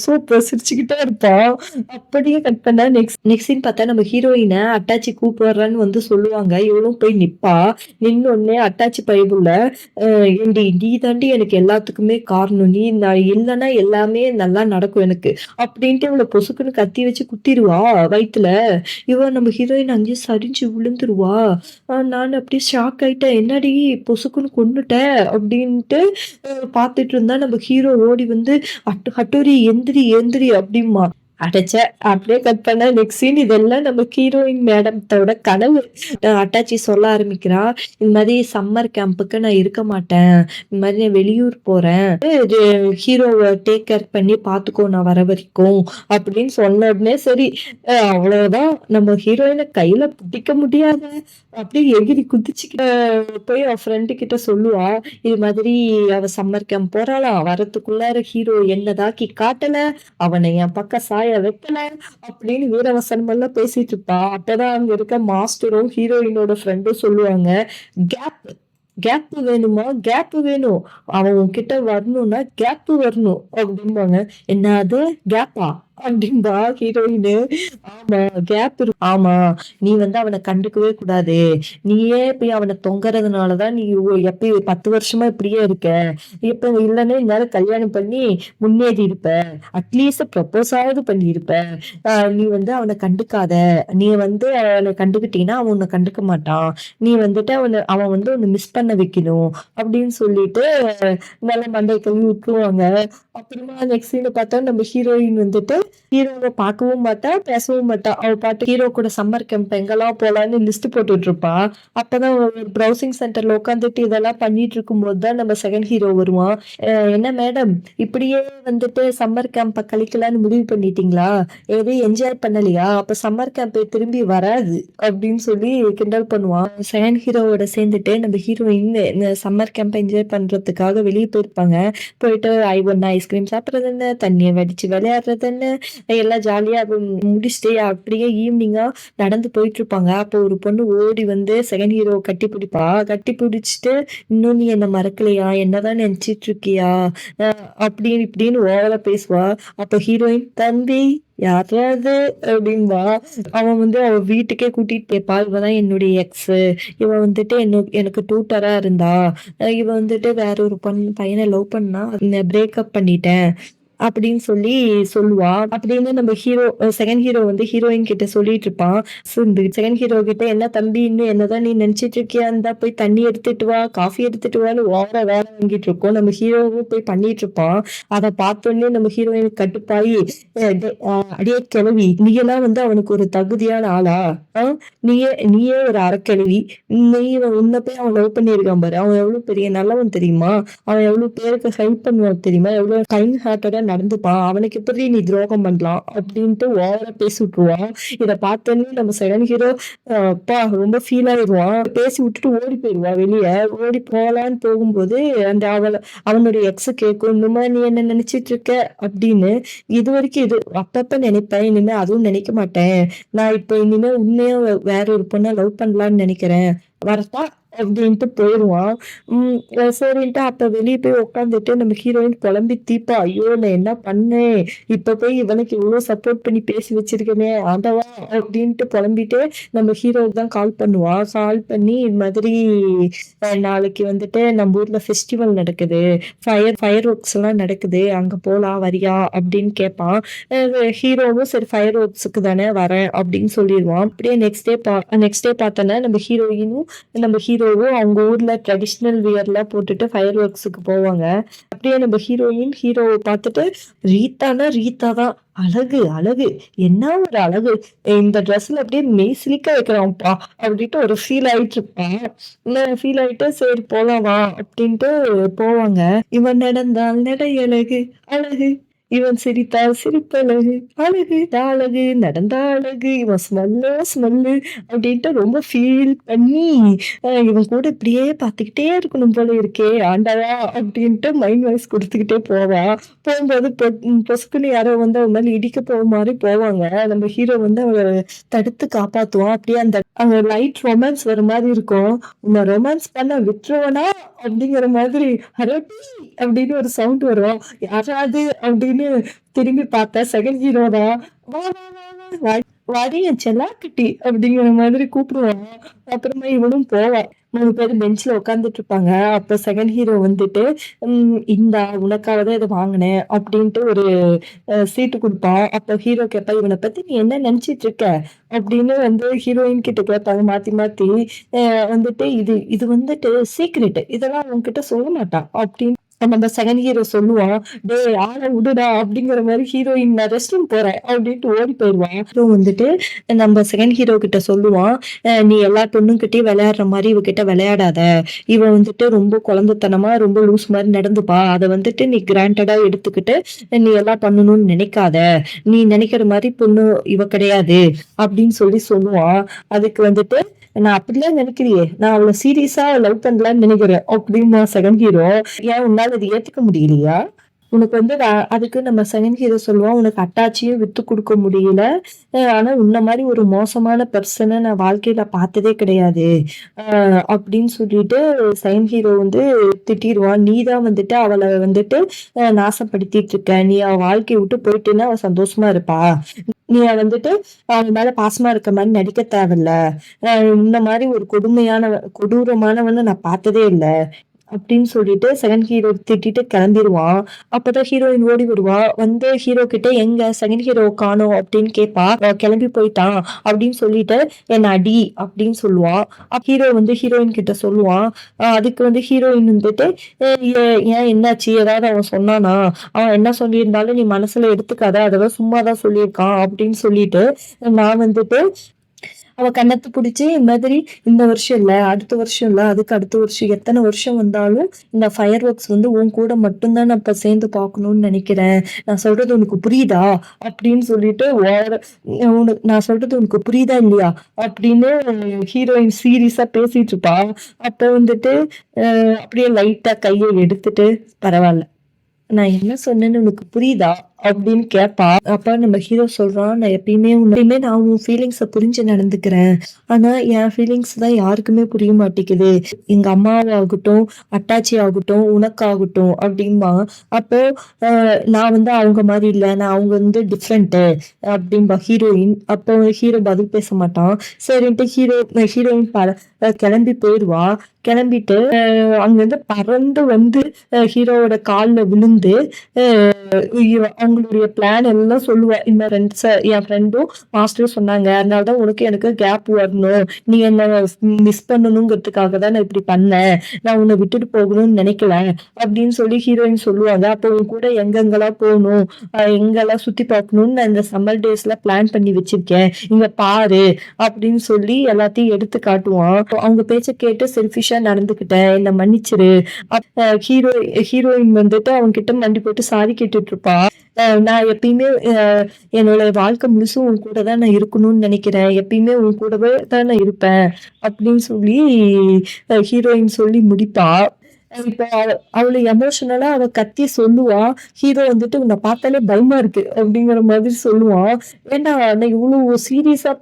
S1: சூப்பர் சிரிச்சுக்கிட்டே இருப்பான். அப்படியே கட் பண்ணா நெக்ஸ்ட் நெக்ஸ்ட் சீன் பார்த்தா நம்ம ஹீரோயின அட்டாச்சி கூப்பிடுறான்னு வந்து சொல்லுவாங்க. இவளும் போய் நிப்பா. நின்னோனே அட்டாச்சி பயபுள்ள, "ஏன்டி நீ தாண்டி எனக்கு எல்லாத்துக்குமே காரணம். நான் இல்லன்னா எல்லாமே நல்லா நடக்கும் எனக்கு." அப்படின்ட்டு இவள பொசுக்குன்னு கத்தி வச்சு குத்திருவா வயித்துல. இவ நம்ம ஹீரோயின் அங்கேயே சரிஞ்சு விழுந்துருவா. நான் அப்படியே ஷாக் ஆயிட்டேன். "என்னடி பொசுக்குன்னு கொன்னுட்ட?" அப்படின்ட்டு பார்த்துட்டு இருந்தா நம்ம ஹீரோ ஓடி வந்து, "ஹட்டோரி எந்திரி எந்திரி" அப்படிம்பா. அடச்சே! அப்படியே கட் பண்ணா நெக்ஸ்ட் சீன் இதெல்லாம் நம்ம ஹீரோயின் மேடத்தோட கனவு. அட்டாச்சி சொல்ல ஆரம்பிக்கிறா. "இந்த மாரி சம்மர் கேம்புக்கு நான் இருக்க மாட்டேன். இந்த மாரி நான் வெளியூர் போறேன். இது ஹீரோவ டேக் கேர் பண்ணி பார்த்துக்கோ நான் வர வரைக்கும்." அப்படின்னு சொன்ன உடனே சரி, அவ்வளவுதான் நம்ம ஹீரோயின கையில பிடிக்க முடியாத அப்படியே எகிறி குதிச்சுக்கிட்டு போய் அவ ஃப்ரெண்டு கிட்ட சொல்லுவா. இது மாதிரி அவ சம்மர் கேம்ப் போறாளாம். வரதுக்குள்ளார ஹீரோ என்ன தாக்கி காட்டல. அவன என் பக்கம் சாய வைக்கல. அப்படின்னு வீரவசனமெல்லாம் பேசிட்டு இருப்பா. அப்பதான் அங்க இருக்க மாஸ்டரும், ஹீரோயினோட ஃப்ரெண்டும் சொல்லுவாங்க. கேப் கேப் வேணுமா? கேப் வேணும். அவன் உன்கிட்ட வரணும்னா கேப் வரணும் அப்படிம்பாங்க. "என்னது கேப்பா?" அப்படின்பா ஹீரோயினு. "ஆமா கேப் ஆமா. நீ வந்து அவன கண்டுக்கவே கூடாது. நீயே போய் அவன தொங்கறதுனால தான் நீ எப்பயும் 10 வருஷமா இப்படியே இருக்க. இப்ப இல்லன்னா இந்நேரம் கல்யாணம் பண்ணி முன்னேறி இருப்ப. அட்லீஸ்ட் ப்ரப்போஸ் ஆவது பண்ணியிருப்ப. நீ வந்து அவன கண்டுக்காத. நீ வந்து அவன கண்டுக்கிட்டீன்னா, அவன் உன்ன கண்டுக்க மாட்டான். நீ வந்துட்டு அவன் வந்து உன்ன மிஸ் பண்ண வைக்கணும்." அப்படின்னு சொல்லிட்டு நல்லா மண்டைய கழுவி விட்டுருவாங்க. அப்புறமா நெக்ஸ்ட் சீன பார்த்தா நம்ம ஹீரோயின் வந்துட்டு ஹீரோவ பார்க்கவும் மாட்டா, பேசவும் மாட்டா. அவ பாட்டுக்கு ஹீரோ கூட சம்மர் கேம்ப் எங்கெல்லாம் போலான்னு லிஸ்ட் போட்டுட்டு இருப்பா. அப்பதான் ஒரு ப்ரௌசிங் சென்டர்ல உட்காந்துட்டு இதெல்லாம் பண்ணிட்டு இருக்கும்போது தான் நம்ம செகண்ட் ஹீரோ வருவான். "என்ன மேடம், இப்படியே வந்துட்டு சம்மர் கேம்ப கழிக்கலான்னு முடிவு பண்ணிட்டீங்களா? எதையும் என்ஜாய் பண்ணலையா? அப்ப சம்மர் கேம்ப் திரும்பி வராது." அப்படின்னு சொல்லி கிண்டல் பண்ணுவான். செகண்ட் ஹீரோவோட சேர்ந்துட்டு நம்ம ஹீரோயின் இந்த சம்மர் கேம்ப் என்ஜாய் பண்றதுக்காக வெளிய போயிருப்பாங்க. போயிட்டு ஒண்ணு ஐஸ்கிரீம் சாப்பிடுறது என்ன, தண்ணிய வடிச்சு விளையாடுறது என்ன, எல்லாம் ஜாலியா முடிச்சுட்டு அப்படியே ஈவினிங்கா நடந்து போயிட்டுருப்பாங்க. அப்போ ஒரு பொண்ணு ஓடி வந்து செகண்ட் ஹீரோவ கட்டிப்பிடிப்பா. கட்டிப்பிடிச்சுட்டு, "இன்னும் நீ என்ன மறக்கலையா? என்னதான் நெனச்சிட்டு இருக்கியா?" அ அப்படின்னு இப்படின்னு ஓவரா பேசுவா. அப்ப ஹீரோயின், "தம்பி யார்ரா அது?" அப்படின்பா. அவன் வந்து அவ வீட்டுக்கே கூட்டிட்டு போயிருப்பா. "இவ தான் என்னுடைய எக்ஸு. இவ வந்துட்டு எனக்கு டியூட்டரா இருந்தா. இவ வந்துட்டு வேற ஒரு பையன லவ் பண்ணா. பிரேக்கப் பண்ணிட்டேன்." அப்படின்னு சொல்லி சொல்லுவா. அப்படின்னு நம்ம செகண்ட் ஹீரோ வந்து ஹீரோயின் கிட்ட சொல்லிட்டு இருப்பான். இந்த செகண்ட் ஹீரோ கிட்ட, "என்ன தம்பி, இன்னும் என்னதான் நீ நினைச்சிட்டு இருக்கியா? இந்தா போய் தண்ணி எடுத்துட்டு வா, காஃபி எடுத்துட்டு வான்னு" ஓவரா வேலை வாங்கிட்டு இருக்கோம். நம்ம ஹீரோவும் போய் பண்ணிட்டு இருப்பான். அத பார்த்தோனே நம்ம ஹீரோயினுக்கு கடுப்பாயி, "அடியே கிழவி, நீயெல்லாம் வந்து அவனுக்கு ஒரு தகுதியான ஆளா? ஆ? நீயே ஒரு அரக்கிழவி. உன்ன போய் அவன் லவ் பண்ணியிருக்கான் பாரு. அவன் எவ்வளவு பெரிய நல்லவன் தெரியுமா? அவன் எவ்வளவு பேருக்கு ஹெல்ப் பண்ணுவான் தெரியுமா? எவ்வளவு கைண்ட் ஹார்ட்டடா நடந்துப்பான். அவனுக்கு எப்படி நீ துரோகம் பண்ணலாம்?" அப்படின்ட்டு ஓவரா பேசி விட்டுருவான். இத பார்த்தோனே நம்ம செகண்ட் ஹீரோ அப்பா ரொம்ப ஃபீல் ஆயிருவான். பேசி விட்டுட்டு ஓடி போயிருவா வெளிய. ஓடி போலான்னு போகும்போது அந்த அவனுடைய எக்ஸ் கேட்கும், "இந்த மாரி நீ என்ன நினைச்சிட்டு இருக்க?" அப்படின்னு. இதுவரைக்கும் அப்பப்ப நினைப்பேன். இனிமே அதுவும் நினைக்க மாட்டேன். நான் இப்ப இனிமே உண்மையா வேற ஒரு பொண்ண லவ் பண்ணலான்னு நினைக்கிறேன். வரட்டா? அப்படின்ட்டு போயிருவான். சரின்ட்டு அப்ப வெளிய போய் உட்காந்துட்டு நம்ம ஹீரோயின் புலம்பி தீப்பா, "ஐயோ! நான் என்ன பண்ணேன்? இப்ப போய் இவனுக்கு இவ்ளோ சப்போர்ட் பண்ணி பேசி வச்சிருக்கேனே ஆண்டவா!" அப்படின்ட்டு புலம்பிட்டு நம்ம ஹீரோவுக்கு தான் கால் பண்ணுவா. கால் பண்ணி, "இது மாதிரி நாளைக்கு வந்துட்டு நம்ம ஊர்ல ஃபெஸ்டிவல் நடக்குது. ஃபயர் ஒர்க்ஸ்லாம் நடக்குது. அங்க போலாம் வரியா?" அப்படின்னு கேட்பான். ஹீரோவும் சரி ஃபயர் ஒர்க்ஸ்க்கு தானே வரேன் அப்படின்னு சொல்லிருவான். அப்படியே நெக்ஸ்ட் டே பார்த்தோன்னா நம்ம ஹீரோவும் அவங்க ஊர்ல ட்ரெடிஷனல் வியர்லாம் போட்டுட்டு ஃபயர் ஒர்க்ஸ்க்கு போவாங்க. அப்படியே நம்ம ஹீரோவ பார்த்துட்டு, "ரீத்தானா ரீத்தா தான். அழகு, அழகு. என்ன ஒரு அழகு. இந்த ட்ரெஸ்ல அப்படியே மெய் சிலிர்க்க வைக்கிறான்ப்பா." அப்படின்ட்டு ஒரு ஃபீல் ஆயிட்டு இருப்பேன். ஃபீல் ஆயிட்டு, "சரி போலாம் வா" அப்படின்ட்டு போவாங்க. "இவன் நடந்தால் நடை அழகு, அழகு. இவன் சிரித்தால் சிரிப்பழகு, அழகு அழகு. நடந்தா அழகு. இவன் ஸ்மெல்லோ ஸ்மெல்லு." அப்படின்ட்டு ரொம்ப ஃபீல் பண்ணி, இவன் கூட இப்படியே பார்த்துக்கிட்டே இருக்கணும் போல இருக்கே ஆண்டவா! அப்படின்ட்டு மைண்ட் வாய்ஸ் குடுத்துக்கிட்டே போவா. போகும்போது பொசுக்குன்னு யாரோ வந்து அவ மேல இடிக்க போற மாரி போவாங்க. நம்ம ஹீரோ வந்து அவள தடுத்து காப்பாத்துவான். அப்படியே அங்க லைட் ரொமான்ஸ் வர மாரி இருக்கும். "உன்ன ரொமான்ஸ் பண்ண விட்டுருவனா?" அப்படிங்கிற மாதிரி, "அரட்டி" அப்படின்னு ஒரு சவுண்ட் வரும். "யார்ரா அது?" அப்படின்னு திரும்பி பார்த்தா செகண்ட் ஹீரோ தான். "வா வா வா வா வாடி என் செல்லாக்குட்டி" அப்படிங்கிற மாதிரி கூப்பிடுவான். அப்புறமா இவளும் போவா. 3 பேரும் பெஞ்ச்ல உட்கார்ந்துட்டு இருப்பாங்க. அப்ப செகண்ட் ஹீரோ வந்துட்டு, "இந்தா உனக்காக தான் இத வாங்குனேன்" அப்படின்ட்டு ஒரு சீட்டு குடுப்பான். அப்ப ஹீரோ கேட்பா, "இவன பத்தி நீ என்ன நெனச்சிட்டு இருக்க?" அப்படின்னு வந்து ஹீரோயின் கிட்ட கேட்பாங்க மாத்தி மாத்தி. அ வந்துட்டு, இது வந்துட்டு சீக்ரெட். இதெல்லாம் உன்கிட்ட சொல்ல மாட்டா" அப்படின்னு நம்ம செகண்ட் ஹீரோ சொல்லுவான். "டேய் ஆள விடுடா" அப்படிங்கிற மாரி ஹீரோயின், "நான் ரெஸ்ட் ரூம் போறேன்" அப்படின்ட்டு ஓடி போயிருவான். ஹீரோ வந்துட்டு நம்ம செகண்ட் ஹீரோ கிட்ட சொல்லுவான். நீ எல்லா பொண்ணுங்கிட்டயும் விளையாடுற மாரி இவகிட்ட விளையாடாத. இவ வந்துட்டு ரொம்ப குழந்தைத்தனமா, ரொம்ப லூஸ் மாரி நடந்துப்பா. அத வந்துட்டு நீ கிராண்டடா எடுத்துக்கிட்டு, நீ எல்லாம் பண்ணணும்னு நினைக்காத. நீ நினைக்கிற மாரி பொண்ணு இவ கிடையாது." அப்படின்னு சொல்லுவான். அதுக்கு வந்துட்டு, "நான் அப்படிலாம் நினைக்கலையே. நான் அவள சீரியஸா லவ் பண்ணலான்னு நினைக்கிறேன்" அப்படிம்பான் செகண்ட் ஹீரோ. "ஏன் உன்னால அத ஏத்துக்க முடியலையா?" உனக்கு வந்து அதுக்கு நம்ம செகண்ட் ஹீரோ சொல்லுவான், "உனக்கு அட்டாச்சியும் விட்டு குடுக்க முடியல. ஆனா உன்ன மாரி ஒரு மோசமான பெர்சன நான் வாழ்க்கையில பார்த்ததே கிடையாது." அ அப்படின்னு சொல்லிட்டு செகண்ட் ஹீரோ வந்து திட்டிருவான். "நீ தான் வந்துட்டு அவள வந்துட்டு நாசப்படுத்திட்டு இருக்க. நீ அவ வாழ்க்கைய விட்டு போயிட்டேன்னா அவ சந்தோஷமா இருப்பா. நீ வந்துட்டு அவ மேல பாசமா இருக்க மாரி நடிக்க தேவையில்ல. உன்ன மாரி ஒரு கொடூரமானவன நான் பார்த்ததே இல்ல." அப்படின்னு சொல்லிட்டு செகண்ட் ஹீரோ திட்டிட்டு கிளம்பிருவான். அப்பதான் ஹீரோயின் ஓடி வருவா. வந்து ஹீரோ கிட்ட எங்க செகண்ட் ஹீரோ காணோம் அப்படின்னு கேட்பா. கிளம்பி போயிட்டான் அப்படின்னு சொல்லிட்டு என்ன அடி அப்படின்னு சொல்லுவான். ஹீரோ வந்து ஹீரோயின் கிட்ட சொல்லுவான். அதுக்கு வந்து ஹீரோயின் வந்துட்டு ஏன் என்னாச்சு ஏதாவது அவன் சொன்னானா? அவன் என்ன சொல்லியிருந்தாலும் நீ மனசுல எடுத்துக்காத அதெல்லாம் சும்மாதான் சொல்லியிருக்கான் அப்படின்னு சொல்லிட்டு நான் வந்துட்டு அவ கன்னத்த புடிச்சு, இந்த மாதிரி இந்த வருஷம் இல்ல, அடுத்த வருஷம் இல்ல, அதுக்கு அடுத்த வருஷம் எத்தன வருஷம் வந்தாலும், இந்த ஃபயர் ஒர்க்ஸ் வந்து உன் கூட மட்டும் தான் நான் இப்ப சேர்ந்து பார்க்கணும்னு நெனைக்கிறேன். நான் சொல்றது உனக்கு புரியுதா? அப்படின்னு சொல்லிட்டு நான் சொல்றது உனக்கு புரியுதா இல்லையா? அப்படின்னு ஹீரோயின் சீரியஸா பேசிட்டு இருப்பா. அப்ப வந்துட்டு அப்படியே லைட்டா கைய எடுத்துட்டு, "பரவால்ல. நான் என்ன சொன்னேன்னு உனக்கு புரியுதா?" அப்படின்னு கேட்பா. அப்ப நம்ம ஹீரோ சொல்றான், "நான் எப்பயுமே நான் உன் ஃபீலிங்ஸ புரிஞ்சு நடந்துக்கிறேன். ஆனா என் ஃபீலிங்ஸ் தான் யாருக்குமே புரிய மாட்டேங்குது. எங்க அம்மாவாகட்டும், அட்டாச்சி ஆகட்டும், உனக்காகட்டும்" அப்படிம்பான். அப்போ நான் வந்து அவங்க மாரி இல்ல. நான் அவங்க வந்து டிஃபரண்ட்டு அப்படிம்பா ஹீரோயின். அப்போ ஹீரோ பதில் பேச மாட்டான். சரின்ட்டு ஹீரோயின் கிளம்பி போயிருவா. கிளம்பிட்டு அங்கருந்து பறந்து வந்து ஹீரோவோட கால்ல விழுந்து அவங்களுடைய பிளான் எல்லாம் சொல்லுவா. இந்த என் ஃப்ரெண்டும் மாஸ்டரும் சொன்னாங்க. அதனால தான் உனக்கு எனக்கு கேப் வரணும். நீ என்ன மிஸ் பண்ணணுங்கிறதுக்காக தான் நான் இப்படி பண்ணேன். நான் உன்னை விட்டுட்டு போகணும்னு நினைக்கல அப்படின்னு சொல்லி ஹீரோயின் சொல்லுவாங்க. அப்போ உன் கூட எங்கெங்கெல்லாம் போகணும், எங்கெல்லாம் சுத்தி பார்க்கணும்னு நான் இந்த சம்மர் டேஸ்ல பிளான் பண்ணி வச்சிருக்கேன். இங்க பாரு அப்படின்னு சொல்லி எல்லாத்தையும் எடுத்து காட்டுவான். அவங்க பேச்ச கேட்டு செல்ஃபிஷா நடந்துக்கிட்டேன். என்ன மன்னிச்சிரு. ஹீரோயின் வந்துட்டு அவங்க கிட்ட மண்டி போட்டு சாரி கேட்டுட்டு இருப்பா. நான் எப்பயுமே என்னோட வாழ்க்கை முழுசும் உன் கூட தான் நான் இருக்கணும்னு நினைக்கிறேன். எப்பயுமே உன் கூடவே தான் நான் இருப்பேன் அப்படின்னு சொல்லி ஹீரோயின் சொல்லி முடிப்பா. இப்ப அவள எமோஷனலா அவ கத்தி சொல்லுவா. ஹீரோ வந்துட்டு உன்னை பார்த்தாலே பயமா இருக்கு அப்படிங்கிற மாதிரி சொல்லுவான். ஏன்டா நான் இவ்வளவு சீரியஸா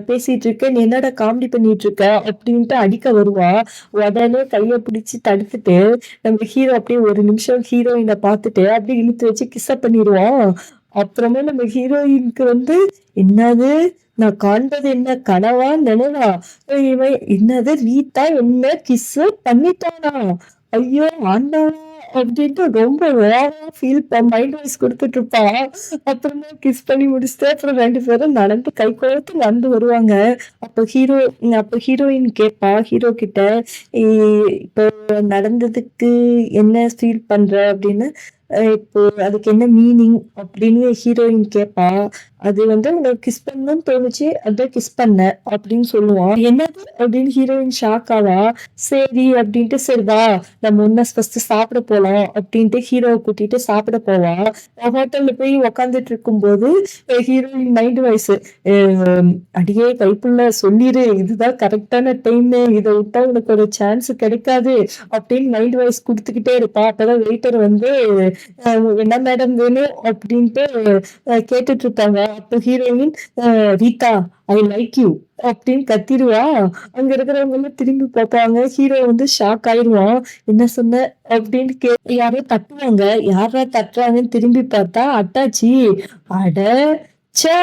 S1: பேசிட்டு இருக்கேன், நீ என்னடா காமெடி பண்ணிட்டு இருக்க அப்படின்ட்டு அடிக்க வருவா. உடனே கைய பிடிச்சு தடுத்துட்டு நம்ம ஹீரோ அப்படியே ஒரு நிமிஷம் ஹீரோயினை பார்த்துட்டு அப்படியே இழுத்து வச்சு கிஸ்ஸப் பண்ணிடுவான். அப்புறமா நம்ம ஹீரோயினுக்கு வந்து என்னது நான் காண்பது என்ன கனவா நினைவா? இவன் என்னது ரீத்தா என்ன கிஸ் பண்ணிட்டானா? ஐயோ ஆண்டவா! அப்படின்ட்டு ரொம்ப ஓவரா மைண்ட் வாய்ஸ் குடுத்துட்டு இருப்பா. அப்புறமா கிஸ் பண்ணி முடிச்சுட்டு அப்புறம் 2 பேரும் நடந்து கை கோர்த்து நடந்து வருவாங்க. அப்ப ஹீரோ அப்ப ஹீரோயின் கேட்பா ஹீரோ கிட்ட, "இ இப்போ நடந்ததுக்கு என்ன ஃபீல் பண்ற?" அப்படின்னு. இப்போ அதுக்கு என்ன மீனிங் அப்படின்னு ஹீரோயின் கேட்பா. அது வந்து உனக்கு கிஸ் பண்ணணும்னு தோணுச்சு. அதான் கிஸ் பண்ணேன் அப்படின்னு சொல்லுவான். என்னது? அப்படின்னு ஹீரோயின் ஷாக் ஆவா. சரி அப்படின்ட்டு சரி வா நம்ம ஒண்ணா ஃபர்ஸ்ட் சாப்பிட போலாம் அப்படின்ட்டு ஹீரோவை கூட்டிட்டு சாப்பிட போவா. ஹோட்டல்ல போய் உக்காந்துட்டு இருக்கும்போது ஹீரோயின் மைண்ட் வாய்ஸ், அடியே கைப்புள்ள சொல்லிரு இதுதான் கரெக்டான டைம், இதை விட்டா உனக்கு ஒரு சான்ஸ் கிடைக்காது அப்படின்னு மைண்ட் வாய்ஸ் குடுத்துக்கிட்டே இருப்பா. அப்பதான் வெயிட்டர் வந்து என்ன மேடம் வேணும் அப்படின்ட்டு கேட்டுட்டு இருப்பாங்க. அப்ப heroine Rita I like you அப்படின்னு கத்திருவா. அங்க இருக்கிறவங்க எல்லாம் திரும்பி பார்ப்பாங்க. ஹீரோ வந்து ஷாக் ஆயிடுவான். என்ன சொன்ன அப்படின்னு யாரோ தட்டுவாங்க. யாரா தட்டுறாங்கன்னு திரும்பி பார்த்தா அட்டாச்சி. அட ச்சே,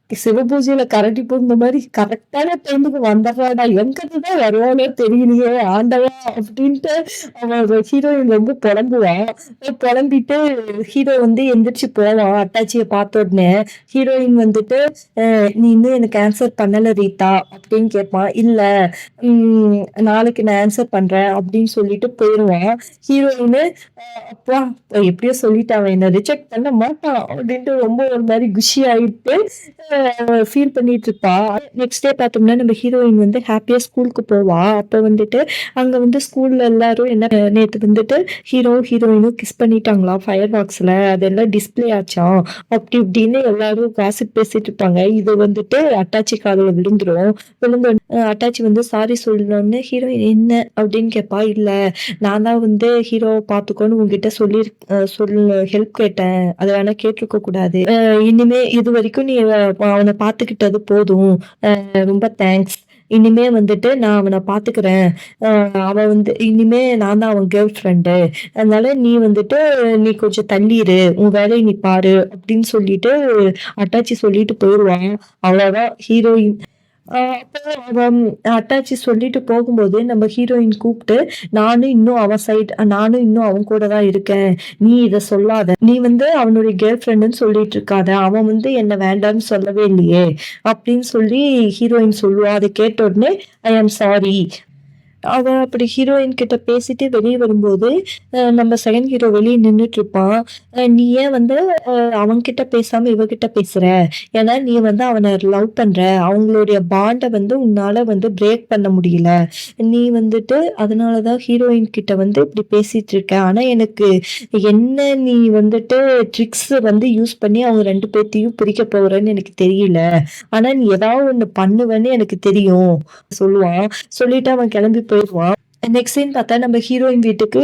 S1: சிவபூஜையில கரடி போடுற மாதிரி கரெக்டான டைமுக்கு வந்துடுறாடா, எங்கிருந்துதான் வருவானோ தெரியலையே ஆண்டவா அப்படின்ட்டு அவன் ஹீரோயின் ரொம்ப புலம்புவா. புலம்பிட்டு ஹீரோ வந்து எந்திரிச்சு போவான் அட்டாச்சியை பார்த்த உடனே. ஹீரோயின் வந்துட்டு நீ இன்னும் எனக்கு ஆன்சர் பண்ணல ரீதா அப்படின்னு கேட்பான். இல்ல நாளைக்கு நான் ஆன்சர் பண்றேன் அப்படின்னு சொல்லிட்டு போயிடுவான். ஹீரோயின் அப்பா எப்படியோ சொல்லிட்டான், அவன் என்ன ரிஜெக்ட் பண்ண மாட்டான் அப்படின்ட்டு ரொம்ப ஒரு மாதிரி குஷி ஆயிட்டு ஃபீல் பண்ணிட்டு இருப்பா. நெக்ஸ்ட் டே பார்த்தோம்னா நம்ம ஹீரோயின் வந்து ஹாப்பியா ஸ்கூலுக்கு போவா. அப்ப வந்துட்டு அங்க வந்து ஸ்கூல்ல எல்லாரும் என்ன நேத்து வந்துட்டு ஹீரோயினும் கிஸ் பண்ணிட்டாங்களா ஃபயர் பாக்ஸ்ல, அதெல்லாம் டிஸ்பிளே ஆச்சாம் அப்படி இப்படின்னு எல்லாரும் காசிப் பேசிட்டு இருப்பாங்க. இது வந்துட்டு அட்டாச்சி காதுல விழுந்துரும். விழுந்த அட்டாச்சி வந்து சாரி சொல்லணும்னு ஹீரோயின் என்ன அப்படின்னு கேட்பா. இல்ல நான் தான் வந்து ஹீரோவை பார்த்துக்கோன்னு உங்ககிட்ட ஹெல்ப் கேட்டேன், அதை வேணா கேட்டிருக்க கூடாது. இனிமே இது வரைக்கும் நீ அவனை பார்த்துக்கிட்டது போதும். ரொம்ப தேங்க்ஸ். இனிமே வந்துட்டு நான் அவனை பார்த்துக்கிறேன். அவன் வந்து இனிமே நான் தான் அவன் கேர்ள் ஃப்ரெண்டு. அதனால நீ வந்துட்டு நீ கொஞ்சம் தள்ளிரு, உன் வேலையை நீ பாரு அப்படின்னு சொல்லிட்டு அட்டாச்சி சொல்லிட்டு போயிடுவான். அவ்வளவுதான். அப்ப அவ அட்டாச்சி சொல்லிட்டு போகும்போது நம்ம ஹீரோயின் கூப்ட்டு, நானும் இன்னும் அவன் கூட தான் இருக்கேன். நீ இத சொல்லாத. நீ அவனுடைய கேர்ள் ஃபிரெண்டுன்னு சொல்லிட்டு இருக்காத. அவன் என்ன வேண்டான்னு சொல்லவே இல்லையே! அப்படின்னு சொல்லி ஹீரோயின் சொல்லுவா. அத கேட்ட உடனே, ஐ அம் சாரி. அவ அப்படி ஹீரோயின் கிட்ட பேசிட்டு வெளிய வரும்போது, நம்ம செகண்ட் ஹீரோ வெளிய நின்னுட்டுருப்பான். "நீ ஏன் அவன்கிட்ட பேசாம இவகிட்ட பேசுற? ஏன்னா நீ அவன லவ் பண்ற. அவங்களுடைய பாண்ட உன்னால பிரேக் பண்ண முடியல. நீ அதனால தான் ஹீரோயின் கிட்ட இப்படி பேசிட்டு இருக்க. ஆனா எனக்கு என்ன நீ ட்ரிக்ஸ் யூஸ் பண்ணி அவங்க 2 பேத்தையும் பிரிக்க போறன்னு எனக்கு தெரியல. ஆனா நீ ஏதாவது ஒண்ணு பண்ணுவன்னு எனக்கு தெரியும்." சொல்லுவான். சொல்லிட்டு அவன் கிளம்பி போயிருவான். நெக்ஸ்ட் சீன் பார்த்தா நம்ம ஹீரோயின் வீட்டுக்கு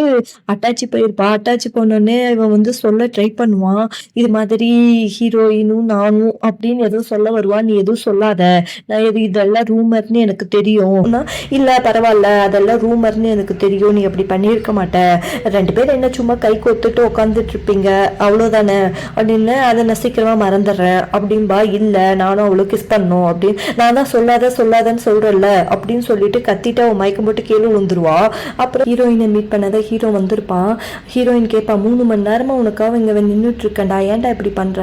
S1: அட்டாச்சி போயிருப்பா. அட்டாச்சி போனோனே இவன் சொல்ல ட்ரை பண்ணுவான். இது மாதிரி ஹீரோயினும், நானும் அப்படின்னு ஏதோ சொல்ல வருவான். "நீ எதுவும் சொல்லாத. இதெல்லாம் ரூமர்ன்னு எனக்கு தெரியும்." "இல்ல பரவால்ல. அதெல்லாம் ரூமர்ன்னு எனக்கு தெரியும். நீ அப்படி பண்ணியிருக்க மாட்ட. 2 பேரும் என்ன சும்மா கை கோத்துட்டு உட்காந்துட்டு இருப்பீங்க. அவ்வளோதானே." அப்படின்னு "அத நான் சீக்கிரமா மறந்துடுறேன்." அப்படின்பா. "இல்ல நானும் அவளும் கிஸ் பண்ணோம்." அப்படின்னு "நான் தான் சொல்லாதன்னு சொல்றேன்ல." அப்படின்னு சொல்லிட்டு கத்திட்டு அவன் மயக்கம் போட்டு கீழ விழுந்துருவா. அப்புறம் ஹீரோயினை மீட் பண்ணத ஹீரோ வந்திருப்பான். ஹீரோயின் கேட்பா, 3 மணி நேரமா உனக்காக இங்க நின்னுட்டு இருக்கேன்டா, ஏன்டா இப்படி பண்ற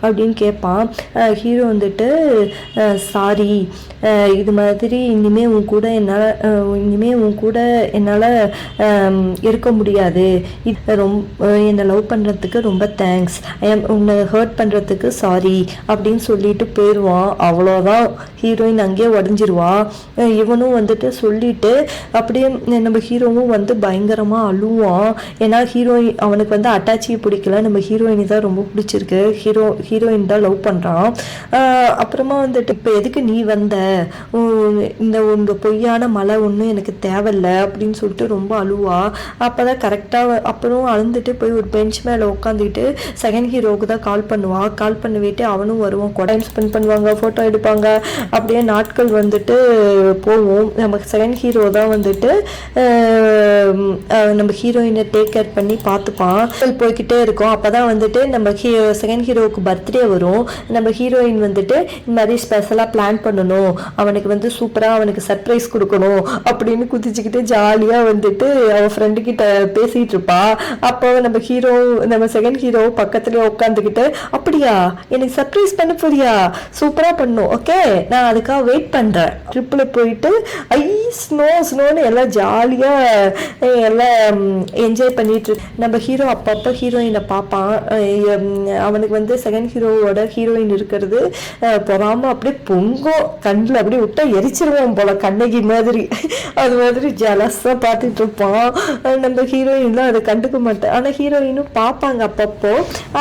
S1: அப்படின்னு கேட்பான். ஹீரோ சாரி, இது மாதிரி இனிமே உன் கூட என்னால இருக்க முடியாது. இது என்னை லவ் பண்றதுக்கு ரொம்ப தேங்க்ஸ். உன்னை ஹர்ட் பண்றதுக்கு சாரி அப்படின்னு சொல்லிட்டு போயிடுவான். அவ்வளோதான், ஹீரோயின் அங்கேயே உடஞ்சிருவா. இவனும் சொல்லிட்டு அப்படியே நம்ம ஹீரோவும் பயங்கரமா அழுவான். ஏன்னா அவனுக்கு அட்டாச்சியை பிடிக்கல, நம்ம ஹீரோயினி தான் ரொம்ப பிடிச்சிருக்கு. ஹீரோயின் தான் லவ் பண்றான். அப்புறமா இப்போ எதுக்கு நீ இந்த பொய்யான மழை ஒன்றும் எனக்கு தேவையில்ல அப்படின்னு சொல்லிட்டு ரொம்ப அழுவா. அப்பதான் கரெக்டாக அப்புறம் அழுந்துட்டு போய் ஒரு பெஞ்ச் மேலே உட்காந்துட்டு செகண்ட் ஹீரோவுக்கு தான் கால் பண்ணுவான். கால் பண்ணிவிட்டு அவனும் வருவான். டைம் ஸ்பெண்ட் பண்ணுவாங்க, ஃபோட்டோ எடுப்பாங்க. அப்படியே நாட்கள் போவோம். நம்ம செகண்ட் ஹீரோ தான் நம்ம ஹீரோயினை டேக் கேர் பண்ணி பார்த்துப்பான். போய்கிட்டே இருக்கும். அப்பதான் நம்ம செகண்ட் ஹீரோவுக்கு பர்த்டே வரும். நம்ம ஹீரோயின் இந்த மாதிரி ஸ்பெஷலாக பிளான் பண்ணணும், அவனுக்கு சூப்பராக அவனுக்கு சர்ப்ரைஸ் கொடுக்கணும் அப்படின்னு குதிச்சுக்கிட்டு ஜாலியாக அவன் ஃப்ரெண்டு கிட்ட பேசிட்டு இருப்பா. அப்போ நம்ம செகண்ட் ஹீரோ பக்கத்துலேயே உட்காந்துக்கிட்டு, அப்படியா எனக்கு சர்ப்ரைஸ் பண்ண போறியா, சூப்பராக பண்ணும், ஓகே நான் அதுக்காக வெயிட் பண்ணுறேன். ட்ரிப்பில் போயிட்டு ஸ்னோன்னு எல்லாம் ஜாலியாக எல்லாம் என்ஜாய் பண்ணிட்டு நம்ம ஹீரோ அப்பப்போ ஹீரோயினை பார்ப்பான். அவனுக்கு செகண்ட் ஹீரோவோட ஹீரோயின் இருக்கிறது பொறாம அப்படியே பொங்கும். கண்ணில் அப்படியே விட்டா எரிச்சிருவான் போல, கண்ணகி மாதிரி. அது மாதிரி ஜலஸாக பார்த்துட்டு இருப்பான். நம்ம ஹீரோயின்லாம் அதை கண்டுக்க மாட்டேன். ஆனால் ஹீரோயினும் பார்ப்பாங்க அப்பப்போ,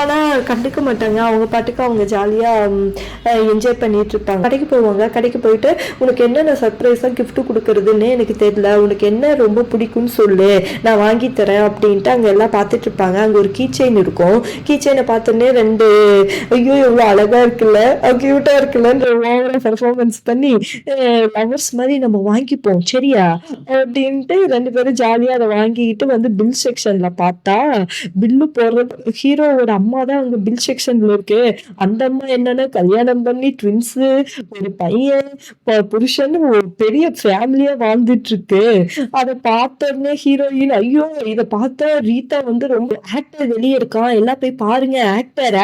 S1: ஆனால் கண்டுக்க மாட்டாங்க. அவங்க பாட்டுக்கு அவங்க ஜாலியாக என்ஜாய் பண்ணிட்டு இருப்பாங்க. கடைக்கு போவாங்க. கடைக்கு போயிட்டு உனக்கு என்னென்ன சர்ப்ரைஸாக கிஃப்ட் கொடுக்கறதுன்னு எனக்கு தெரியல, உனக்கு என்ன ரொம்ப பிடிக்கும்னு சொல்லு, நான் வாங்கி தரேன் அப்படின்ட்டு அங்கே எல்லாம் பார்த்துட்டு இருப்பாங்க. அங்கே ஒரு கீ செயின் இருக்கும். கீ செயினை பார்த்தோன்னே 2 ஐயோ எவ்வளோ அழகா இருக்குல்ல, கியூட்டா இருக்குல்லன்ற ஓவரா பெர்ஃபார்மன்ஸ் பண்ணி லவர்ஸ் மாதிரி நம்ம வாங்கிப்போம் சரியா அப்படின்ட்டு 2 பேரும் ஜாலியாக அதை வாங்கிக்கிட்டு பில் செக்ஷன்ல பார்த்தா, பில்லு போடுறது ஹீரோவோட அம்மா தான் அங்கே பில் செக்ஷன்ல இருக்கு. அந்த அம்மா என்னன்னா கல்யாணம் பண்ணி ட்வின்ஸு, ஒரு பையன், புருஷன், ஒரு பெரிய ஃபேமிலியா வாழ்ந்துட்டு இருக்கு. அதை பார்த்தோன்னே ஹீரோயின் ஐயோ இதை பார்த்தா ரீதா ரொம்ப ஆக்டர் வெளியே இருக்கான், எல்லாம் போய் பாருங்க,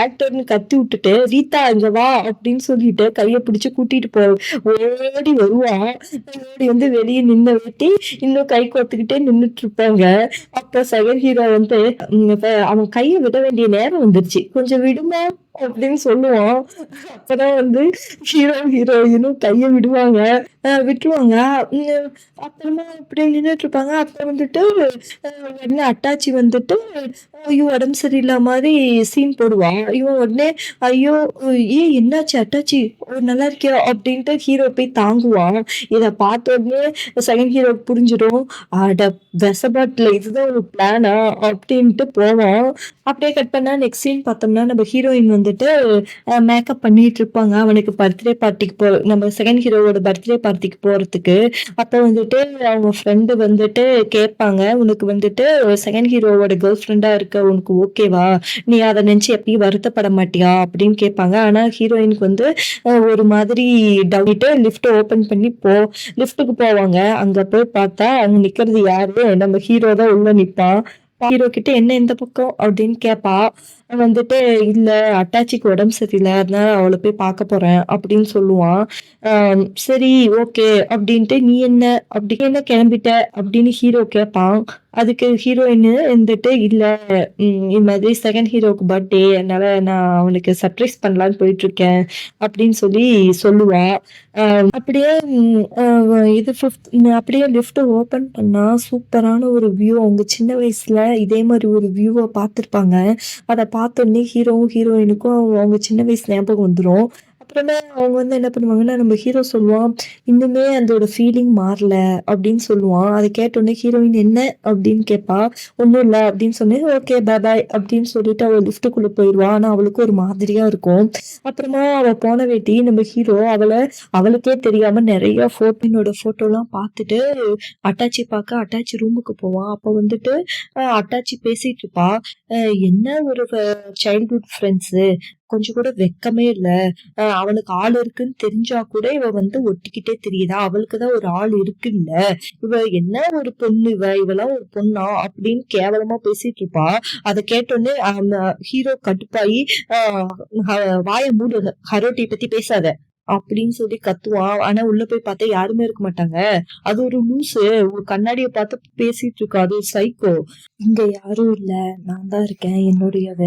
S1: ஆக்டர்னு கத்தி விட்டுட்டு ரீதா இங்க வா அப்படின்னு சொல்லிட்டு கையை பிடிச்சு கூட்டிட்டு ஓடி வருவா. ஓடி வெளியே நின்ன வெட்டி இன்னும் கை கோத்துக்கிட்டே நின்றுட்டு இருப்பாங்க. அப்ப செகண்ட் ஹீரோ அவன் கையை விட வேண்டிய நேரம் வந்துருச்சு, கொஞ்சம் விடுமா அப்படின்னு சொல்லுவான். அப்பதான் ஹீரோயினும் கைய விடுவாங்க. விட்டுருவாங்க. உம் அப்புறமா அப்படியே நின்னுட்டு இருப்பாங்க. அப்ப உடனே அட்டாச்சி ஐயோ உடம்பு சரியில்லாம மாதிரி சீன் போடுவா. இவன் உடனே ஐயோ ஏன் என்னாச்சு அட்டாச்சி, நல்லா இருக்கியா அப்படின்ட்டு ஹீரோ போய் தாங்குவான். இதை பார்த்த உடனே செகண்ட் ஹீரோ புரிஞ்சிடும், அட வெசபாட்டில் இதுதான் ஒரு பிளானா அப்படின்ட்டு போவான். அப்படியே கட் பண்ணா நெக்ஸ்ட் சீன் பார்த்தோம்னா நம்ம ஹீரோயின் வந்துட்டு மேக்கப் பண்ணிட்டு இருப்பாங்க. அவனுக்கு பர்த்டே பார்ட்டிக்கு நம்ம செகண்ட் ஹீரோவோட பர்த்டே பார்ட்டிக்கு போறதுக்கு. அப்ப வந்துட்டு அவங்க ஃப்ரெண்டு வந்துட்டு கேட்பாங்க, "உனக்கு வந்துட்டு செகண்ட் ஹீரோவோட கேர்ள் ஃப்ரெண்டா இருக்க உனக்கு ஓகேவா? நீ அத நெனச்சு எப்பயும் வருத்தப்பட மாட்டியா?" அப்படின்னு கேட்பாங்க. ஆனா ஹீரோயினுக்கு வந்து ஒரு மாதிரி டவுட்டு லிஃப்ட் ஓப்பன் பண்ணி லிஃப்ட்டுக்கு போவாங்க. அங்க போய் பார்த்தா, அங்க நிக்கிறது யாரு? நம்ம ஹீரோ தான் உள்ள நிப்பான். ஹீரோ கிட்ட "என்ன இந்த பக்கம்?" அப்படின்னு கேட்பா. வந்துட்டு "இல்ல அட்டாச்சிக்கு உடம்பு சரியில்ல. அதனால அவள போய் பார்க்க போறேன்" அப்படின்னு சொல்லுவான். அ சரி ஓகே அப்படின்ட்டு "நீ என்ன அப்படி என்ன கிளம்பிட்ட?" அப்படின்னு ஹீரோ கேட்பான். அதுக்கு ஹீரோயின் வந்துட்டு "இல்ல இது மாதிரி செகண்ட் ஹீரோவுக்கு பர்த்டே அதனால நான் அவனுக்கு சர்ப்ரைஸ் பண்ணலான்னு போயிட்டுருக்கேன்" அப்படின்னு சொல்லி சொல்லுவா. அப்படியே ம் அ இது 5த் அப்படியே லிஃப்ட் ஓப்பன் பண்ணா சூப்பரான ஒரு வியூ. அவங்க சின்ன வயசுல இதே மாரி ஒரு வியூவ பார்த்துருப்பாங்க. அத பார்த்தோனே ஹீரோவும், ஹீரோயினுக்கும் அவங்க சின்ன வயசு ஞாபகம் வந்துரும். அப்புறமா அவங்க வந்து என்ன பண்ணுவாங்கன்னா, நம்ம ஹீரோ சொல்லுவான், "இன்னுமே அதோட ஃபீலிங் மாறல" அப்படின்னு சொல்லுவான். அத கேட்டோனே ஹீரோயின் "என்ன?" அப்படின்னு கேட்பா. "ஒண்ணும் இல்ல" அப்படின்னு சொன்னேன். "ஓகே பாய்" அப்படின்னு சொல்லிட்டு அவ லிஃப்ட்டுக்குள்ள போயிருவா. ஆனா அவளுக்கு ஒரு மாதிரியா இருக்கும். அப்புறமா அவ போன வேட்டி நம்ம ஹீரோ அவளுக்கே தெரியாம நெறைய ஃபோட்டோலாம் பார்த்துட்டு அட்டாச்சி ரூமுக்கு போவான். அப்ப வந்துட்டு அட்டாச்சி பேசிட்டு இருப்பா. அ "என்ன ஒரு சைல்ட்ஹுட் ஃப்ரெண்ட்ஸு. கொஞ்சம் கூட வெட்கமே இல்ல. அவனுக்கு ஆள் இருக்குன்னு தெரிஞ்சா கூட இவ வந்து ஒட்டிக்கிட்டே திரியுறா. அவளுக்கு தான் ஒரு ஆள் இருக்குல்ல. இவ என்ன ஒரு பொண்ணு இவ. இவலாம் ஒரு பொண்ணா?" அப்படின்னு கேவலமா பேசிட்டு இருப்பா. அத கேட்டோனே அந்த ஹீரோ கடுப்பாயி, "அ ஹ வாய மூடு. ஹரோட்டிய பத்தி பேசாத." அப்படின்னு சொல்லி கத்துவான். ஆனா உள்ள போய் பார்த்தா யாருமே இருக்க மாட்டாங்க. அது ஒரு லூசு. ஒரு கண்ணாடிய பார்த்து பேசிட்டு இருக்கு. அது ஒரு சைக்கோ. "இங்க யாரும் இல்ல. நான் தான் இருக்கேன். என்னுடையவ."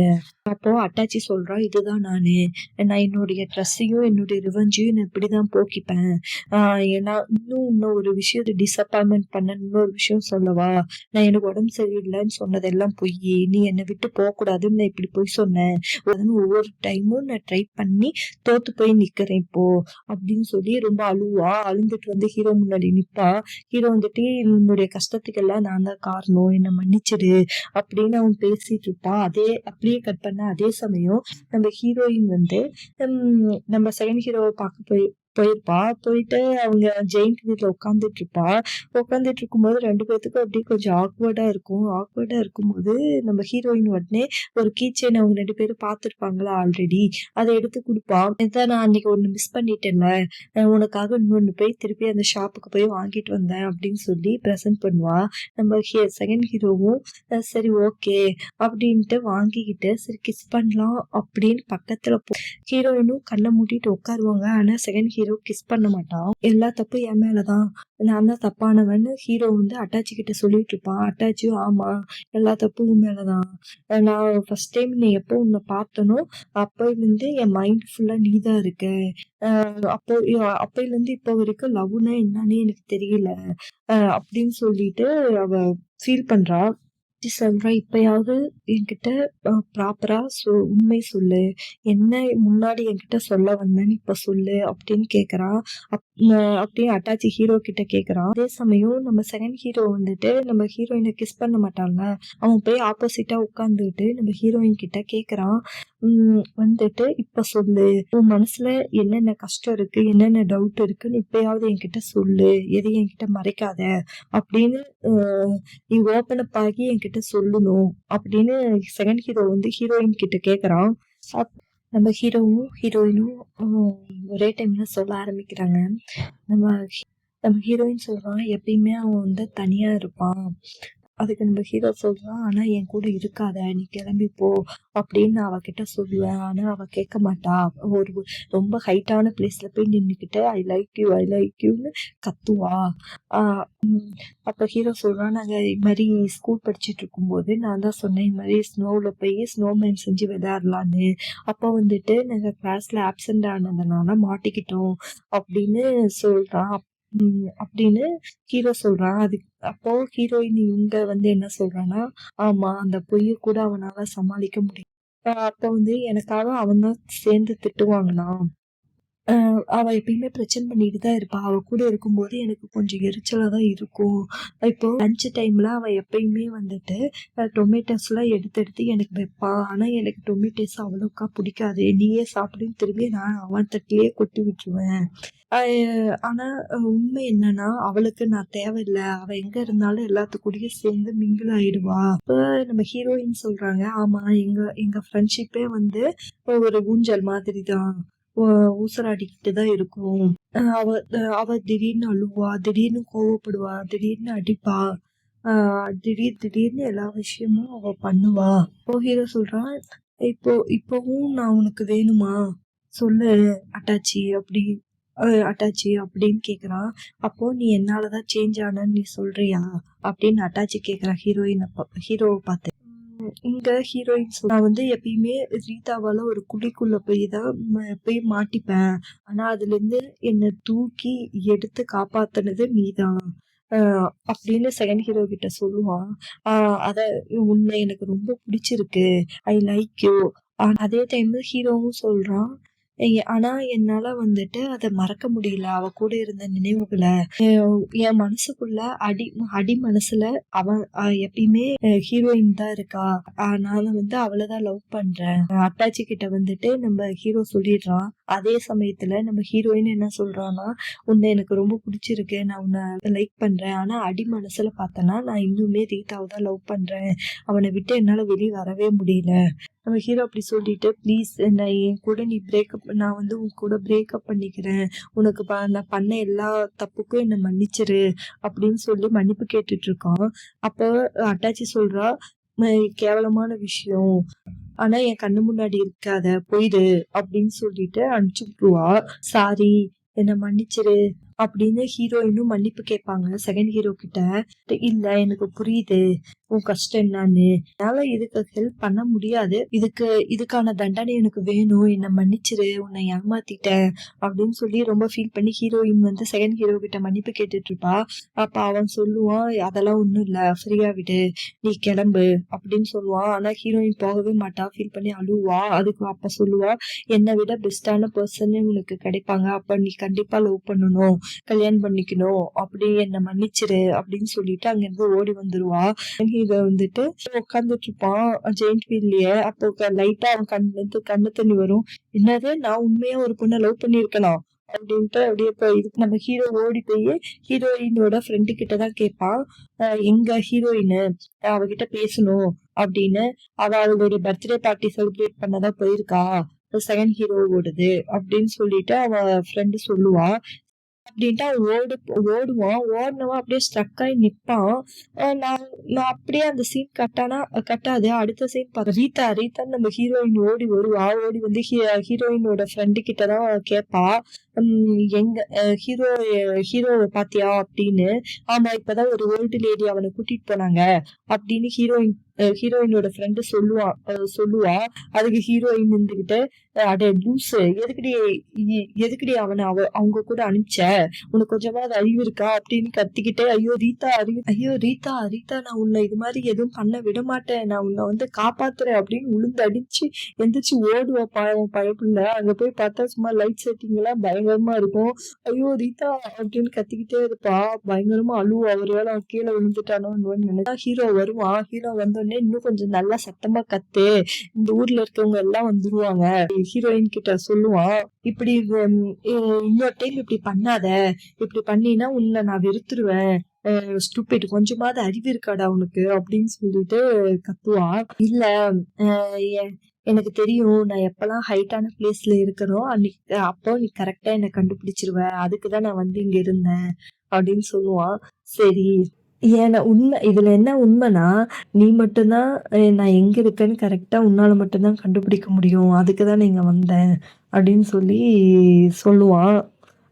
S1: அப்போ அட்டாச்சி சொல்றா, "இதுதான் நானு. நான் என்னுடைய ட்ரெஸ்ஸையும், என்னுடைய ரிவெஞ்சையும் நான் இப்படிதான் போக்கிப்பேன். ஆ ஏன்னா இன்னும் ஒரு விஷயத்த டிசப்பாயின்ட்மென்ட் பண்ண இன்னொரு விஷயம் சொல்லவா? நான் எனக்கு உடம்பு சரியில்லன்னு சொன்னதெல்லாம் பொய்யி. நீ என்ன விட்டு போக்கூடாதுன்னு நான் இப்படி பொய் சொன்னேன். அதுன்னு ஒவ்வொரு டைமும் நான் ட்ரை பண்ணி தோத்து போய் நிக்கிறேன் இப்போ." அப்படின்னு சொல்லி ரொம்ப அழுவா. அழுந்துட்டு வந்து ஹீரோ முன்னாடி நிப்பா. ஹீரோ வந்துட்டு, "உன்னுடைய கஷ்டத்துக்கெல்லாம் நான் தான் காரணம். என்ன மன்னிச்சிடு." அப்படின்னு அவன் பேசிட்டு இருப்பான். அப்படியே கட் பண்ண அதே சமயம் நம்ம ஹீரோயின் வந்து நம்ம செகண்ட் ஹீரோவ பார்க்க போயிருப்பா. போயிட்டு அவங்க ஜெயிண்ட் வீட்ல உட்கார்ந்துட்டு இருப்பா. உட்கார்ந்துட்டு இருக்கும்போது 2 பேத்துக்கும் அப்படியே கொஞ்சம் ஆக்வர்டா இருக்கும். ஆக்வர்டா இருக்கும்போது நம்ம ஹீரோயின் உடனே ஒரு கீ செயின் அவங்க 2 பேரும் பார்த்துருப்பாங்கல்ல ஆல்ரெடி. அத எடுத்து குடுப்பா. "இதான் நான் அன்னைக்கு ஒண்ணு மிஸ் பண்ணிட்டேன்ல. உனக்காக இன்னொன்னு போய் திருப்பி அந்த ஷாப்புக்கு போய் வாங்கிட்டு வந்தேன்" அப்படின்னு சொல்லி பிரசன்ட் பண்ணுவா. நம்ம செகண்ட் ஹீரோவும் சரி ஓகே அப்படின்ட்டு வாங்கிக்கிட்டு சரி கிஸ் பண்ணலாம் அப்படின்னு பக்கத்துல ஹீரோயினும் கண்ண மூடிட்டு உட்காருவாங்க. ஆனா செகண்ட் ஹீரோ கிஸ் பண்ண மாட்டான். எல்லா தப்பும் என் மேலதான். நான் தான் தப்பானவன்னு ஹீரோ வந்து அட்டாச்சி கிட்ட சொல்லிட்டு இருப்பான். அட்டாச்சியும் ஆமா எல்லா தப்பும் உன் மேலதான். நான் ஃபர்ஸ்ட் டைம் நீ எப்போ உன்னை பார்த்தனோ அப்போலேருந்து என் மைண்ட் ஃபுல்லா நீதான் இருக்க. அப்போ அப்பையிலேருந்து இப்போ வரைக்கும் லவ்னா என்னன்னே எனக்கு தெரியல. அப்படின்னு சொல்லிட்டு அவ ஃபீல் பண்றா. சொல்றா, "இப்பயாவது என்கிட்ட ப்ராப்பரா உண்மை சொல்லு. என்ன முன்னாடி என்கிட்ட சொல்ல வந்தேன்னு இப்ப சொல்லு" அப்படின்னு கேட்கறான். அப் அ அப்படியே அட்டாச்சி ஹீரோ கிட்ட கேட்கறான். அதே சமயம் நம்ம செகண்ட் ஹீரோ வந்துட்டு நம்ம ஹீரோயின கிஸ் பண்ண மாட்டான்ல. அவன் போய் ஆப்போசிட்டா உட்கார்ந்துட்டு நம்ம ஹீரோயின் கிட்ட கேட்கறான். வந்துட்டு "இப்ப சொல்லு. உன் மனசுல என்னென்ன கஷ்டம் இருக்கு? என்னென்ன டவுட் இருக்குன்னு இப்பயாவது என்கிட்ட சொல்லு. எதையும் என்கிட்ட மறைக்காத" அப்படின்னு அ "நீ ஓப்பன் அப் ஆகி என்கிட்ட சொல்லணும்" அப்படின்னு செகண்ட் ஹீரோ வந்து ஹீரோயின் கிட்ட கேட்கறான். அப் நம்ம ஹீரோவும், ஹீரோயினும் ஒரே டைம்ல சொல்ல ஆரம்பிக்கிறாங்க. நம்ம நம்ம ஹீரோயின் சொல்றான், "எப்பயுமே அவன் வந்து தனியா இருப்பான்." அதுக்கு நம்ம ஹீரோ சொல்றான், "ஆனா என் கூட இருக்காத. நீ கிளம்பி போ" அப்படின்னு நான் அவகிட்ட சொல்லுவேன். ஆனா அவ கேட்க மாட்டா. ஒரு ரொம்ப ஹைட்டான பிளேஸ்ல போய் நின்னுக்கிட்டு "I like you, I like யூன்னு" கத்துவா. ஆ ம் அப்ப ஹீரோ சொல்றான், "நாங்க இது மாரி ஸ்கூல் படிச்சுட்டு இருக்கும்போது நான் தான் சொன்னேன், இது மாரி ஸ்னோல போய் ஸ்னோமேன் செஞ்சு விளையாடலான்னு. அப்ப வந்துட்டு நாங்க கிளாஸ்ல ஆப்சென்ட் ஆனதுனால மாட்டிக்கிட்டோம்" அப்படின்னு சொல்றான். அப்படின்னு ஹீரோ சொல்றான். அப்போ ஹீரோயின் இவங்க வந்து என்ன சொல்றான்னா, ஆமா அந்த பொய்ய கூட அவனால சமாளிக்க முடியும். அப்ப வந்து எனக்காக அவன் தான் சேர்ந்து திட்டு வாங்குனான். அவ எப்பயுமே பிரச்சனை பண்ணிட்டு தான் இருப்பா. அவ கூட இருக்கும்போது எனக்கு கொஞ்சம் எரிச்சலா தான் இருக்கும். இப்போ லஞ்ச் டைம்ல அவ எப்பயுமே வந்துட்டு டொமேட்டோஸ்லாம் எடுத்து எடுத்து எனக்கு வைப்பா. ஆனா எனக்கு டொமேட்டோஸ் அவ்வளோக்கா பிடிக்காது. நீயே சாப்பிடுன்னு திரும்பி நான் அவன் தட்டிலேயே கொட்டி விட்டுருவேன். அ ஆனா உண்மை என்னன்னா, அவளுக்கு நான் தேவையில்ல. அவ எங்க இருந்தாலும் எல்லாத்து கூடயும் சேர்ந்து மிங்கிள் ஆயிடுவா. இப்ப நம்ம ஹீரோயின் சொல்றாங்க, ஆமா எங்க எங்க ஃப்ரெண்ட்ஷிப்பே வந்து ஒரு ஊஞ்சல் மாதிரி தான். ஊ ஊசலாடிக்கிட்டு தான் இருக்கும். அவ அவ திடீர்னு அழுவா, திடீர்னு கோவப்படுவா, திடீர்னு அடிப்பா. அ திடீர்னு எல்லா விஷயமும் அவ பண்ணுவா. அப்போ ஹீரோ சொல்றான், இப்பவும் நான் உனக்கு வேணுமா? சொல்லு அட்டாச்சி அப்படி அட்டாச்சி அப்படின்னு கேட்குறான். அப்போ நீ என்னால தான் சேஞ்ச் ஆனன்னு நீ சொல்றியா? அப்படின்னு அட்டாச்சி கேட்குறா ஹீரோவ பார்த்து. இங்க ஹீரோயின் நான் வந்து எப்பயுமே ரீதாவால ஒரு குழிக்குள்ள போய் தான் போய் மாட்டிப்பேன். ஆனா அதுலேருந்து என்ன தூக்கி எடுத்து காப்பாத்துனது நீதான். அ அப்படின்னு செகண்ட் ஹீரோ கிட்ட சொல்லுவான். அ அத உன்னை எனக்கு ரொம்ப பிடிச்சிருக்கு. ஐ லைக் யூ. அதே டைம்ல ஹீரோவும் சொல்றான். ஆனா என்னால வந்துட்டு அத மறக்க முடியல. அவ கூட இருந்த நினைவுகள. என் மனசுக்குள்ள அடி அடி மனசுல அவன் எப்பயுமே ஹீரோயின் தான் இருக்கா. நான் வந்து அவள தான் லவ் பண்றேன். அட்டாச்சி கிட்ட வந்துட்டு நம்ம ஹீரோ சொல்லிடுறான். அதே சமயத்துல நம்ம ஹீரோயின் என்ன சொல்றான்னா, உன்னை எனக்கு ரொம்ப பிடிச்சிருக்கு. நான் உன்னை லைக் பண்றேன். ஆனா அடி மனசுல பார்த்தேன்னா நான் இன்னுமே ரீதாவை தான் லவ் பண்றேன். அவனை விட்டு என்னால வெளிய வரவே முடியல. நம்ம ஹீரோ அப்படி சொல்லிட்டு, ப்ளீஸ் என் கூட நீ நான் வந்து உன் கூட பிரேக்கப் பண்ணிக்கிறேன். உனக்கு நான் பண்ண எல்லா தப்புக்கும் என்ன மன்னிச்சிரு அப்படின்னு சொல்லி மன்னிப்பு கேட்டுட்டு இருக்கான். அப்போ அட்டாச்சி சொல்றா, கேவலமான விஷயம். ஆனா என் கண்ணு முன்னாடி இருக்காத, போயிடு அப்படின்னு சொல்லிட்டு அனுப்பிச்சு விட்டுருவா. சாரி, என்ன மன்னிச்சிரு அப்படின்னு ஹீரோயினும் மன்னிப்பு கேட்பாங்க செகண்ட் ஹீரோ கிட்ட. இல்ல எனக்கு புரியுது உன் கஷ்டம் என்னன்னு. என்னால இதுக்கு ஹெல்ப் பண்ண முடியாது. இதுக்கான தண்டனை எனக்கு வேணும். என்ன மன்னிச்சிரு, உன்னை ஏமாத்திட்டேன் அப்படின்னு சொல்லி ரொம்ப ஃபீல் பண்ணி ஹீரோயின் வந்து செகண்ட் ஹீரோ கிட்ட மன்னிப்பு கேட்டுட்டு இருப்பா. அப்ப அவன் சொல்லுவான், அதெல்லாம் ஒண்ணும் இல்ல, ஃப்ரீயா விடு, நீ கிளம்பு அப்படின்னு சொல்லுவான். ஆனா ஹீரோயின் போகவே மாட்டா, ஃபீல் பண்ணி அழுவா. அதுக்கு அப்ப சொல்லுவா, என்னை விட பெஸ்டான பர்சன் உனக்கு கிடைப்பாங்க. அப்ப நீ கண்டிப்பா லவ் பண்ணணும், கல்யாணம் பண்ணிக்கணும், அப்படி என்ன மன்னிச்சிரு அப்படின்னு சொல்லிட்டு அங்கிருந்து ஓடி வந்துருவா. ஹீரோ வந்துட்டு உட்காந்துட்டு இருப்பான் ஜெயிண்ட் வீல்லயே. அப்போ லைட்டா அவன் கண்ணுல இருந்து கண்ணு தண்ணி வரும். என்னது, நான் உண்மையா ஒரு பொண்ணை லவ் பண்ணிருக்கணும் அப்படின்ட்டு அப்படியே இதுக்கு நம்ம ஹீரோ ஓடி போய் ஹீரோயினோட ஃப்ரெண்டு கிட்ட தான் கேட்பான். எங்க ஹீரோயின் அவகிட்ட பேசணும் அப்படின்னு. அவளுடைய பர்த்டே பார்ட்டி செலிப்ரேட் பண்ணதான் போயிருக்கா, செகண்ட் ஹீரோவோடது அப்படின்னு சொல்லிட்டு அவ ஃப்ரெண்டு சொல்லுவா. அப்படின்ட்டு அவன் ஓடுவான். ஓடுனவன் அப்படியே ஸ்ட்ரக் ஆகி நிப்பான். நான் நான் அப்படியே அந்த சீன் கட்டாது. அடுத்த சீன் பாக்க ரீத்தான்னு நம்ம ஹீரோயின் ஓடி வருவா. ஓடி வந்து ஹீரோயினோட ஃப்ரெண்டு கிட்ட தான் கேட்பா. எங்க ஹீரோவை பாத்தியா அப்படின்னு. ஆமா, இப்பதான் ஒரு ஓல்டு லேடி அவனை கூட்டிட்டு போனாங்க அப்படின்னு ஹீரோயினோட ஃப்ரெண்டு சொல்லுவா. அதுக்கு ஹீரோயின் இருந்துகிட்டு, அட லூசு, எதுக்குடி அவனை அவங்க கூட அனுப்பிச்ச, உனக்கு கொஞ்சமாவது அறிவு இருக்கா அப்படின்னு கத்திக்கிட்டே, ரீதா நான் உன்னை இது மாதிரி எதுவும் பண்ண விட மாட்டேன், நான் உன்னை வந்து காப்பாத்துறேன் அப்படின்னு உளுந்து அடிச்சு எந்திரிச்சு ஓடுவா. பாவம் பயப்புள்ள. அங்க போய் பார்த்தா சும்மா லைட் செட்டிங் எல்லாம் பயங்கரமா இருக்கும். ஐயோ ரீதா அப்படின்னு கத்திக்கிட்டே இருப்பா. பயங்கரமா அழுவா. ஒருவேளை அவன் கீழே விழுந்துட்டானோன்னு நினைச்சா ஹீரோ வருவான். ஹீரோ வந்தோடனே, இன்னும் கொஞ்சம் நல்லா சத்தமா கத்து, இந்த ஊர்ல இருக்கவங்க எல்லாம் வந்துருவாங்க. ஹீரோயின் கிட்ட சொல்லுவான், இப்படி இன்னொரு டைம் இப்படி பண்ணாத, இப்படி பண்ணினா உன்னை நான் வெறுத்துருவேன், ஸ்டூபிட், கொஞ்சமாவது அறிவு இருக்காடா உனக்கு அப்படின்னு சொல்லிட்டு கத்துவா. இல்ல, எனக்கு தெரியும், நான் எப்பெல்லாம் ஹைட்டான பிளேஸ்ல இருக்கணும் அப்போ நீ கரெக்டா என்ன கண்டுபிடிச்சிருவ, அதுக்குதான் நான் வந்து இங்க இருந்தேன் அப்படின்னு சொல்லுவான். சரி, ஏன்னா இதுல என்ன உண்மைனா, நீ மட்டும்தான் நான் எங்க இருக்கேன்னு கரெக்டா உன்னால மட்டும்தான் கண்டுபிடிக்க முடியும், அதுக்குதான் நீங்க வந்தேன் அப்படின்னு சொல்லி சொல்லுவான்.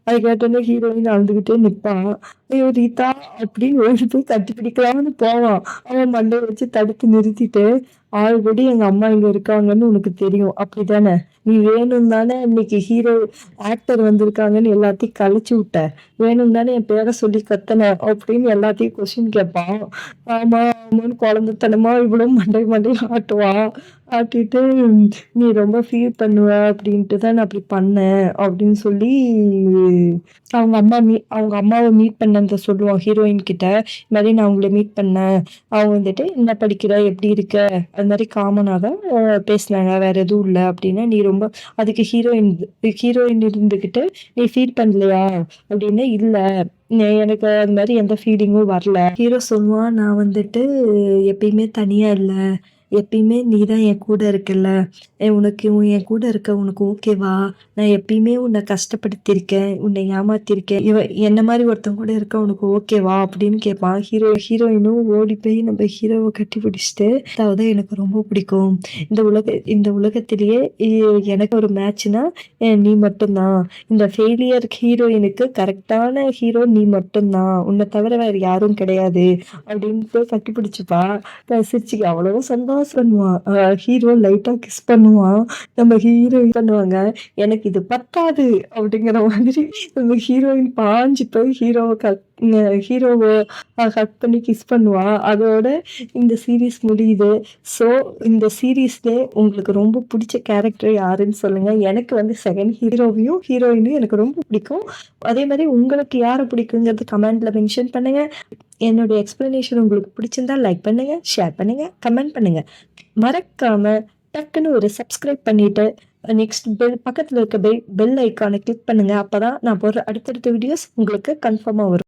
S1: அது கேட்டோன்னே ஹீரோயின் அழுதுகிட்டே நிப்பான். ஐயோ ரீதா அப்படின்னு ஓடி போய் கட்டி பிடிக்கலாம்னு போவான். அவன் மண்டையை வச்சு தடுத்து நிறுத்திட்டு, ஆல்ரெடி எங்க அம்மா இங்க இருக்காங்கன்னு உனக்கு தெரியும். அப்படிதானே? நீ வேணும்னு தானே இன்னைக்கு ஹீரோ ஆக்டர் வந்திருக்காங்கன்னு எல்லாத்தையும் கழிச்சு விட்ட. வேணும்னு தானே என் பேர சொல்லி கத்துன அப்படின்னு எல்லாத்தையும் கொஸ்டின் கேட்பான். ஆமா, ஆமான்னு குழந்தைத்தனமா இவளும் மண்டைய மண்டைய ஆட்டுவா. ஆட்டிட்டு நீ ரொம்ப ஃபீல் பண்ணுவ அப்படின்ட்டு தான் நான் அப்படி பண்ணேன் அப்படின்னு சொல்லி அவங்க அம்மாவ மீட் பண்ணத சொல்லுவான் ஹீரோயின் கிட்ட. இந்த மாரி நான் உங்கள மீட் பண்ணேன். அவங்க வந்துட்டு "என்ன படிக்கிற? எப்படி இருக்க?" அது மாரி காமனா தான் பேசினாங்க. வேற எதுவும் இல்ல அப்டின்னா, "நீ ரொம்ப" அதுக்கு ஹீரோயின் இருந்துகிட்டு, "நீ ஃபீல் பண்ணலையா?" அப்டின்னா, "இல்ல. எனக்கு அது மாரி எந்த ஃபீலிங்கும் வரல." ஹீரோ சொல்லுவான், "நான் வந்துட்டு எப்பயுமே தனியா இல்ல. எப்பயுமே நீ தான் என் கூட இருக்கல்ல. என் கூட இருக்க உனக்கு ஓகேவா? நான் எப்பயுமே உன்ன கஷ்டப்படுத்தியிருக்கேன். உன்னை ஏமாத்தியிருக்கேன். என்ன மாரி ஒருத்தன் கூட இருக்க உனக்கு ஓகேவா?" அப்படின்னு கேட்பான். ஹீரோயினும் ஓடி போய் நம்ம ஹீரோவ கட்டி பிடிச்சுட்டு, "அதாவது எனக்கு ரொம்ப பிடிக்கும். இந்த உலகத்திலேயே எனக்கு ஒரு மேட்ச்னா நீ மட்டும் தான். இந்த ஃபெயிலியர் ஹீரோயினுக்கு கரெக்ட்டான ஹீரோ நீ மட்டும் தான். உன்ன தவிர வேற யாரும் கிடையாது." அப்படின்ட்டு கட்டி பிடிச்சுப்பா. சிரிச்சுக்க அவ்வளோ சந்தோஷம் பண்ணுவான். ஹீரோ லைட்டா கிஸ் பண்ணுவான். நம்ம ஹீரோயின் பண்ணுவாங்க. "எனக்கு இது பத்தாது" அப்படிங்கிற மாதிரி நம்ம ஹீரோயின் பாஞ்சு போய் ஹீரோவ ஹக் பண்ணி கிஸ் பண்ணுவா. அதோட இந்த சீரிஸ் முடியுது. ஸோ இந்த சீரிஸ்லயே உங்களுக்கு ரொம்ப புடிச்ச கேரக்டர் யாருன்னு சொல்லுங்க. எனக்கு வந்து செகண்ட் ஹீரோவையும், ஹீரோயினையும் எனக்கு ரொம்ப பிடிக்கும். அதே மாரி உங்களுக்கு யார பிடிக்குங்கிறது கமெண்ட்ல மென்ஷன் பண்ணுங்க. என்னுடைய எக்ஸ்ப்ளனேஷன் உங்களுக்கு பிடிச்சிருந்தா லைக் பண்ணுங்க, ஷேர் பண்ணுங்க, கமெண்ட் பண்ணுங்க. மறக்காம டக்குன்னு ஒரு சப்ஸ்கிரைப் பண்ணிட்டு, நெக்ஸ்ட் பக்கத்துல இருக்க பெல் ஐகான கிளிக் பண்ணுங்க. அப்பதான் நான் போடுற அடுத்தடுத்த வீடியோஸ் உங்களுக்கு கன்ஃபார்மா வரும்.